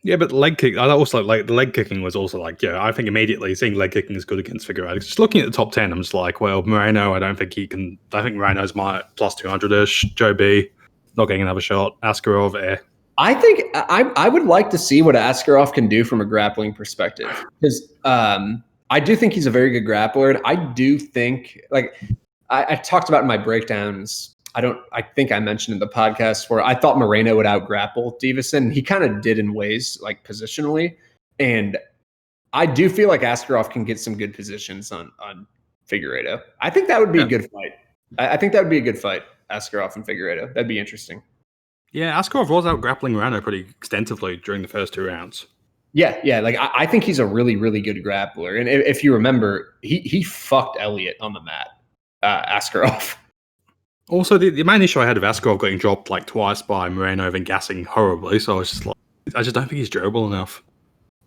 Yeah, but leg kick. I also like the leg kicking was also like, I think immediately seeing leg kicking is good against Figueiredo. Just looking at the top 10, I'm just like, well, Moreno, I don't think he can. I think Moreno's my plus 200-ish. Joe B, not getting another shot. Askarov, I think I would like to see what Askarov can do from a grappling perspective, because I do think he's a very good grappler, and I do think, like I talked about in my breakdowns, I think I mentioned in the podcast where I thought Moreno would out grapple Davison. He kind of did in ways like positionally. And I do feel like Askarov can get some good positions on Figueiredo. I think that would be a good fight. I think that would be a good fight, Askarov and Figueiredo. That'd be interesting. Yeah, Askarov was out grappling Moreno pretty extensively during the first 2 rounds. Yeah. Like I think he's a really, really good grappler. And if you remember, he fucked Elliott on the mat, Askarov. Also, the main issue I had with Askarov getting dropped like twice by Moreno and gassing horribly, so I was just like, I just don't think he's durable enough.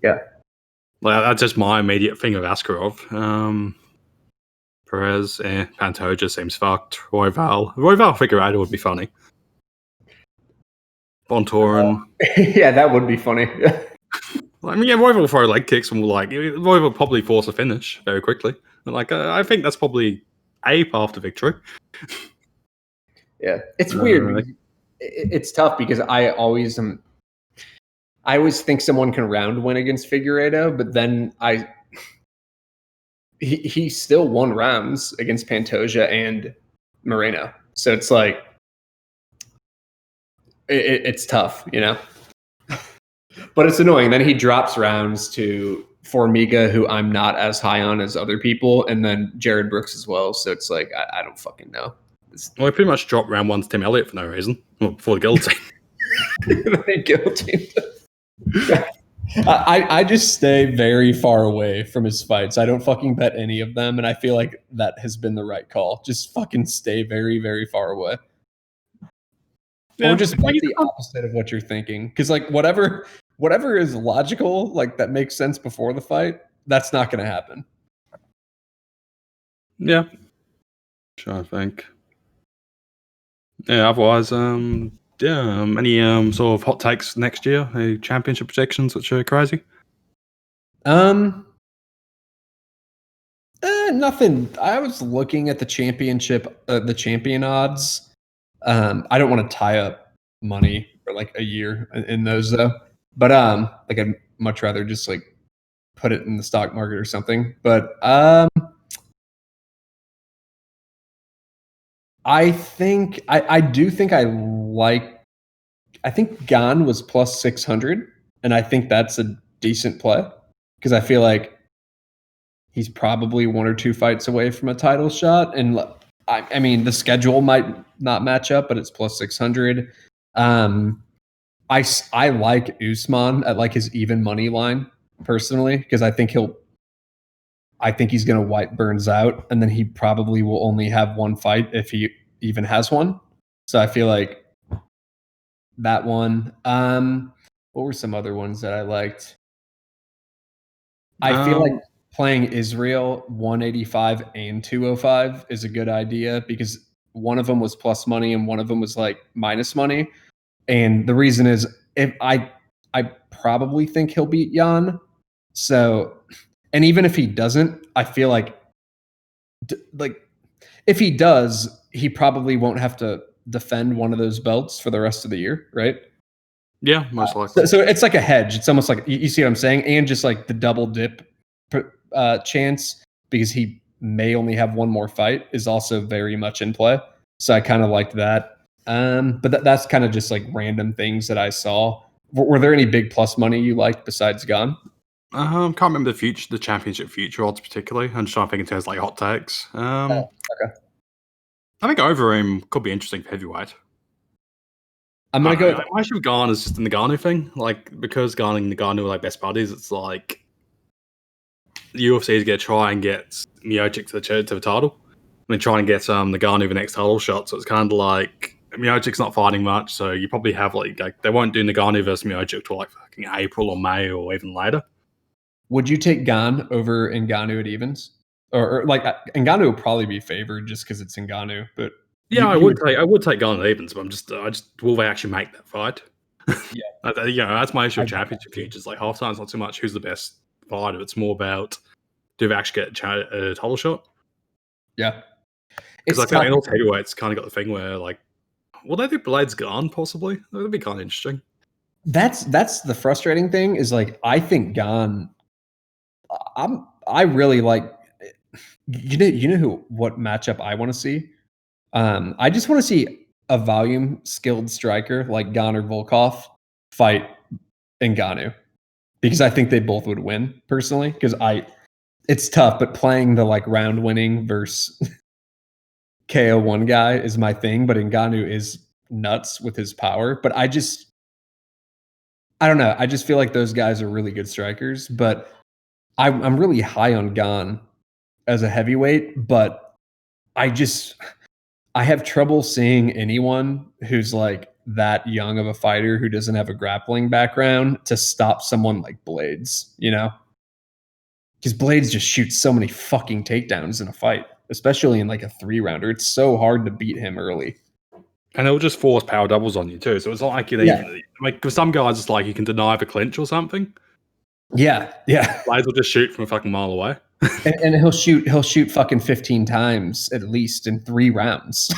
Yeah. Like, that's just my immediate thing of Askarov. Perez, Pantoja seems fucked. Royval Figueiredo would be funny. Bontorin. Yeah, that would be funny. I mean, yeah, Royval will throw leg kicks and Royval will probably force a finish very quickly. And I think that's probably a path to victory. Yeah, it's weird. It's tough because I always think someone can round win against Figueiredo, but then he still won rounds against Pantoja and Moreno. So it's like it's tough, you know. But it's annoying. Then he drops rounds to Formiga, who I'm not as high on as other people, and then Jared Brooks as well. So it's like I don't fucking know. Well, he pretty much dropped round 1 to Tim Elliott for no reason. Well, for the guilty. Guilty. I just stay very far away from his fights. I don't fucking bet any of them, and I feel like that has been the right call. Just fucking stay very, very far away. Yeah, or just bet the opposite of what you're thinking. Because like whatever is logical, like that makes sense before the fight, that's not going to happen. Yeah. I think. Yeah, otherwise, any sort of hot takes next year? Any championship projections which are crazy? Nothing. I was looking at the championship, the champion odds. I don't want to tie up money for like a year in those though. But like I'd much rather just like put it in the stock market or something. But I think I do think I think Gane was plus 600, and I think that's a decent play because I feel like he's probably 1 or 2 fights away from a title shot. And I mean, the schedule might not match up, but it's plus 600. I like Usman at like his even money line personally because I think he's going to wipe Burns out, and then he probably will only have 1 fight if he even has one. So I feel like that one. What were some other ones that I liked? I feel like playing Israel 185 and 205 is a good idea because one of them was plus money and one of them was like minus money. And the reason is if I probably think he'll beat Jan. So, and even if he doesn't, I feel like if he does, he probably won't have to defend one of those belts for the rest of the year, right? Yeah, most likely. So it's like a hedge. It's almost like you see what I'm saying, and just like the double dip chance because he may only have 1 more fight is also very much in play. So I kind of liked that. But that's kind of just like random things that I saw. Were there any big plus money you liked besides Gane? Can't remember the championship future odds particularly. I'm just trying to think in terms of like hot takes. Okay. I think Overeem could be interesting for heavyweight. I'm gonna go. My issue with Gane is just in the Ngannou thing. Like because Gane and Ngannou are like best buddies, it's like the UFC is going to try and get Miocic to the title. And then try and get Ngannou the next title shot. So it's kind of like Miocic's not fighting much, so you probably have like they won't do Ngannou versus Miocic till like fucking April or May or even later. Would you take Gane over Ngannou at evens? Or like Ngannou would probably be favored just because it's Ngannou, but yeah, I would take Gane at evens, but I just will they actually make that fight? Yeah, that's my issue with championship futures. Like half time, it's not so much who's the best fighter; it's more about do they actually get a title shot? Yeah, because I think in all heavyweights kind of got the thing where like, will they do Blades Gane possibly? That'd be kind of interesting. That's the frustrating thing is like I think Gane. I really like. You know what matchup I want to see? I just want to see a volume skilled striker like Gon or Volkov fight Ngannou, because I think they both would win personally. Because it's tough, but playing the like round winning versus KO one guy is my thing. But Ngannou is nuts with his power. But I don't know. I just feel like those guys are really good strikers. But I'm really high on Gon as a heavyweight, but I have trouble seeing anyone who's like that young of a fighter who doesn't have a grappling background to stop someone like Blades, you know? Because Blades just shoots so many fucking takedowns in a fight, especially in like a 3-rounder. It's so hard to beat him early. And it'll just force power doubles on you too. So it's not like you even like with some guys, it's like you can deny the clinch or something. Yeah. Blades will just shoot from a fucking mile away. and he'll shoot fucking 15 times at least in 3 rounds.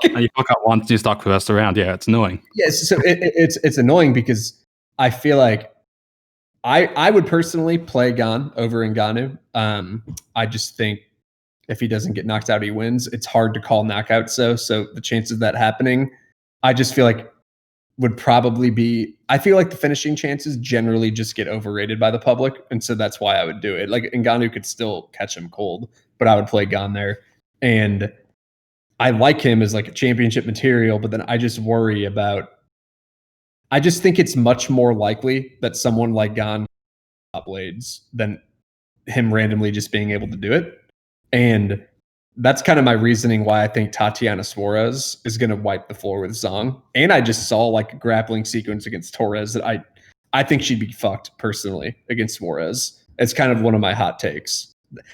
And you fuck up once, you're stuck for the rest of the round. Yeah, it's annoying. Yes, so it's annoying because I feel like I would personally play Gon over Ngannou. I just think if he doesn't get knocked out, he wins. It's hard to call knockouts, so the chances of that happening, I just feel like would probably be. I feel like the finishing chances generally just get overrated by the public, and so that's why I would do it. Like Ngannou could still catch him cold, but I would play Gon there, and I like him as like a championship material. But then I just worry about. I just think it's much more likely that someone like Gon Blades than him randomly just being able to do it. And that's kind of my reasoning why I think Tatiana Suarez is going to wipe the floor with Zhang. And I just saw like a grappling sequence against Torres that I think she'd be fucked personally against Suarez. It's kind of one of my hot takes.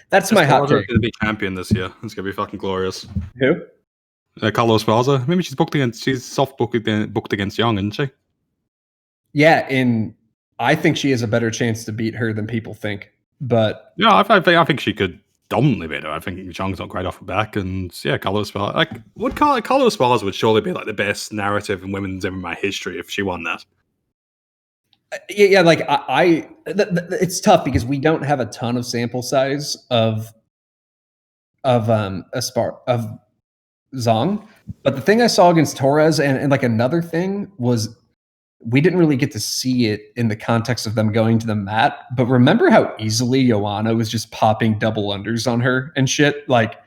That's my hot take. Going to be champion this year. It's going to be fucking glorious. Who? Carlos Esparza. Maybe she's soft booked against Young, isn't she? Yeah, and I think she has a better chance to beat her than people think. But yeah, I think she could dominantly beat her. I think Zhang's not great off the back, and yeah, Carlos Esparza. Like, Carlos Esparza would surely be like the best narrative in women's MMA history if she won that. Yeah, like it's tough because we don't have a ton of sample size of Zhang. But the thing I saw against Torres and like another thing was we didn't really get to see it in the context of them going to the mat. But remember how easily Joanna was just popping double unders on her and shit? Like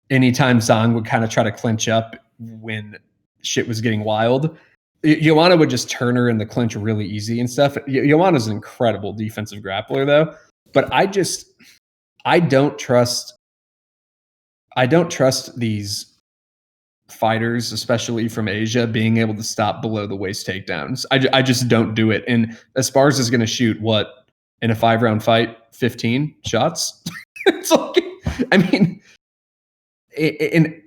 anytime Zhang would kind of try to clinch up when shit was getting wild, Joanna would just turn her in the clinch really easy and stuff. Joanna's an incredible defensive grappler though. But I don't trust these fighters, especially from Asia, being able to stop below the waist takedowns. I just don't do it. And Esparza is going to shoot what in a 5-round fight, 15 shots. It's like, I mean, in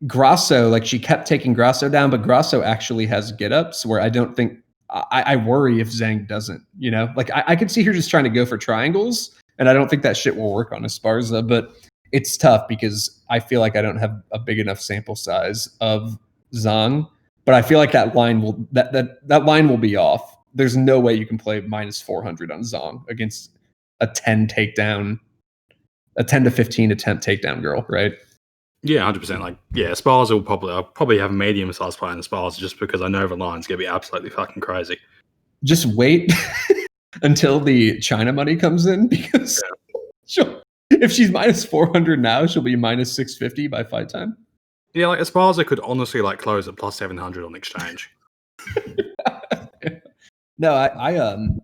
Grasso, like she kept taking Grasso down, but Grasso actually has get ups where I don't think I worry if Zhang doesn't. You know, like I could see her just trying to go for triangles, and I don't think that shit will work on Esparza, but. It's tough because I feel like I don't have a big enough sample size of Zhang, but I feel like that line will be off. There's no way you can play minus 400 on Zhang against a 10 to 15 attempt takedown girl, right? Yeah, 100%. Like, yeah, Esparza I'll probably have a medium size play in Esparza just because I know the line's gonna be absolutely fucking crazy. Just wait until the China money comes in because if she's minus 400 now, she'll be minus 650 by fight time. Yeah, like Esparza could honestly like close at plus 700 on exchange. No, it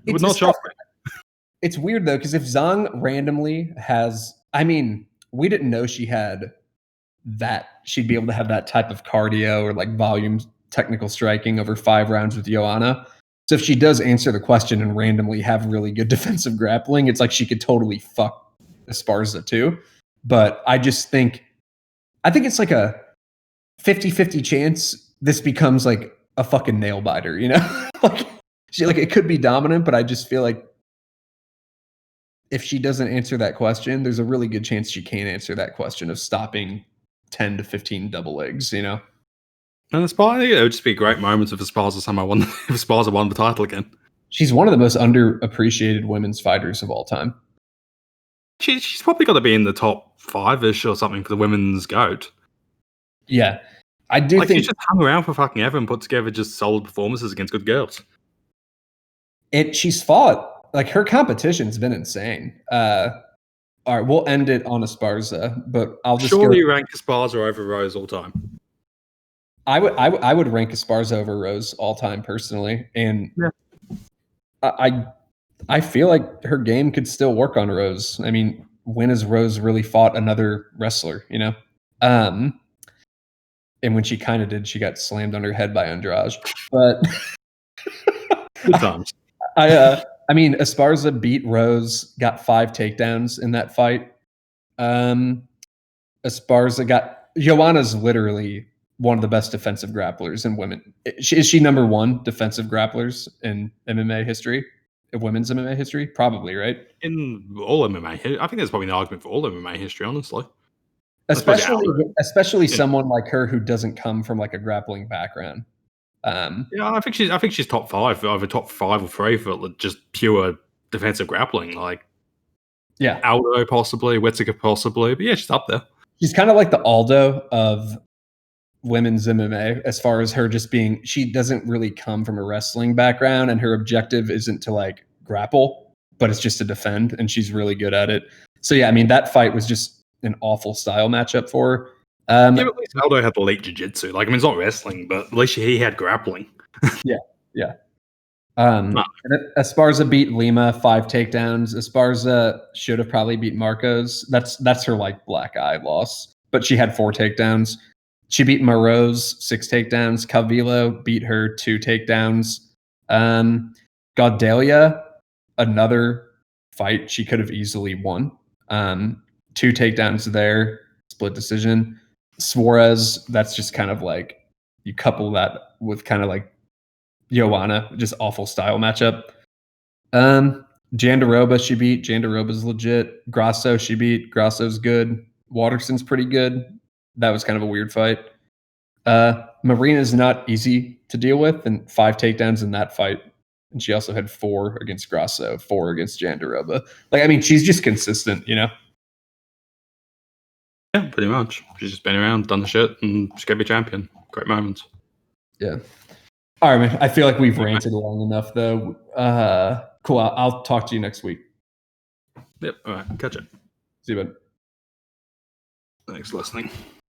would not shock me. It's weird though, because if Zhang randomly has, I mean, we didn't know she had that. She'd be able to have that type of cardio or like volume technical striking over 5 rounds with Joanna. So if she does answer the question and randomly have really good defensive grappling, it's like she could totally fuck Esparza too. But I think it's like a 50-50 chance this becomes like a fucking nail biter, you know? like it could be dominant, but I just feel like if she doesn't answer that question, there's a really good chance she can't answer that question of stopping 10 to 15 double legs, you know? And Esparza, it would just be a great moment if Esparza won the title again. She's one of the most underappreciated women's fighters of all time. She's probably got to be in the top 5-ish or something for the women's GOAT. Yeah. I do Like, think she's just hung around for fucking ever and put together just solid performances against good girls. she's fought, like, her competition's been insane. All right, we'll end it on Esparza, but I'll just Surely go. you rank Esparza over Rose all time. I would rank Esparza over Rose all time personally, and Yeah. I feel like her game could still work on Rose. I mean, when has Rose really fought another wrestler? You know, and when she kind of did, she got slammed on her head by Andrade. But Good times. I mean, Esparza beat Rose, got 5 takedowns in that fight. Esparza got Joanna's literally one of the best defensive grapplers in women. Is she number 1 defensive grapplers in MMA history, in women's MMA history? Probably, right? In all MMA, I think there's probably an argument for all MMA history, honestly. Especially Yeah. someone like her who doesn't come from like a grappling background. Yeah, I think she's top 5, either top 5 or 3 for just pure defensive grappling. Like Yeah, Aldo possibly, Whittaker possibly, but yeah, she's up there. she's kind of like the Aldo of women's MMA as far as her just being. She doesn't really come from a wrestling background, and her objective isn't to like grapple, but it's just to defend, and she's really good at it. So yeah, I mean that fight was just an awful style matchup for her. Yeah, but at least Aldo had elite jiu-jitsu. Like, I mean, it's not wrestling, but at least he had grappling. Yeah. And Esparza beat Lima 5 takedowns. Esparza should have probably beat Marcos. That's her like black eye loss. But she had 4 takedowns. She beat Moroz 6 takedowns. Calvillo beat her 2 takedowns. Gaudelia, another fight she could have easily won. 2 takedowns there, split decision. Suarez, that's just kind of like you couple that with kind of like Joanna, just awful style matchup. Jandaroba, she beat. Jandaroba's legit. Grasso, she beat. Grasso's good. Waterson's pretty good. That was kind of a weird fight. Marina's not easy to deal with, and 5 takedowns in that fight. And she also had 4 against Grasso, 4 against Jandaroba. Like, I mean, she's just consistent, you know? Yeah, pretty much. She's just been around, done the shit, and she's gonna be champion. Great moments. Yeah. All right, man. I feel like we've ranted long enough, though. Cool. I'll talk to you next week. Yep. All right. Catch it. See you, bud. Thanks for listening.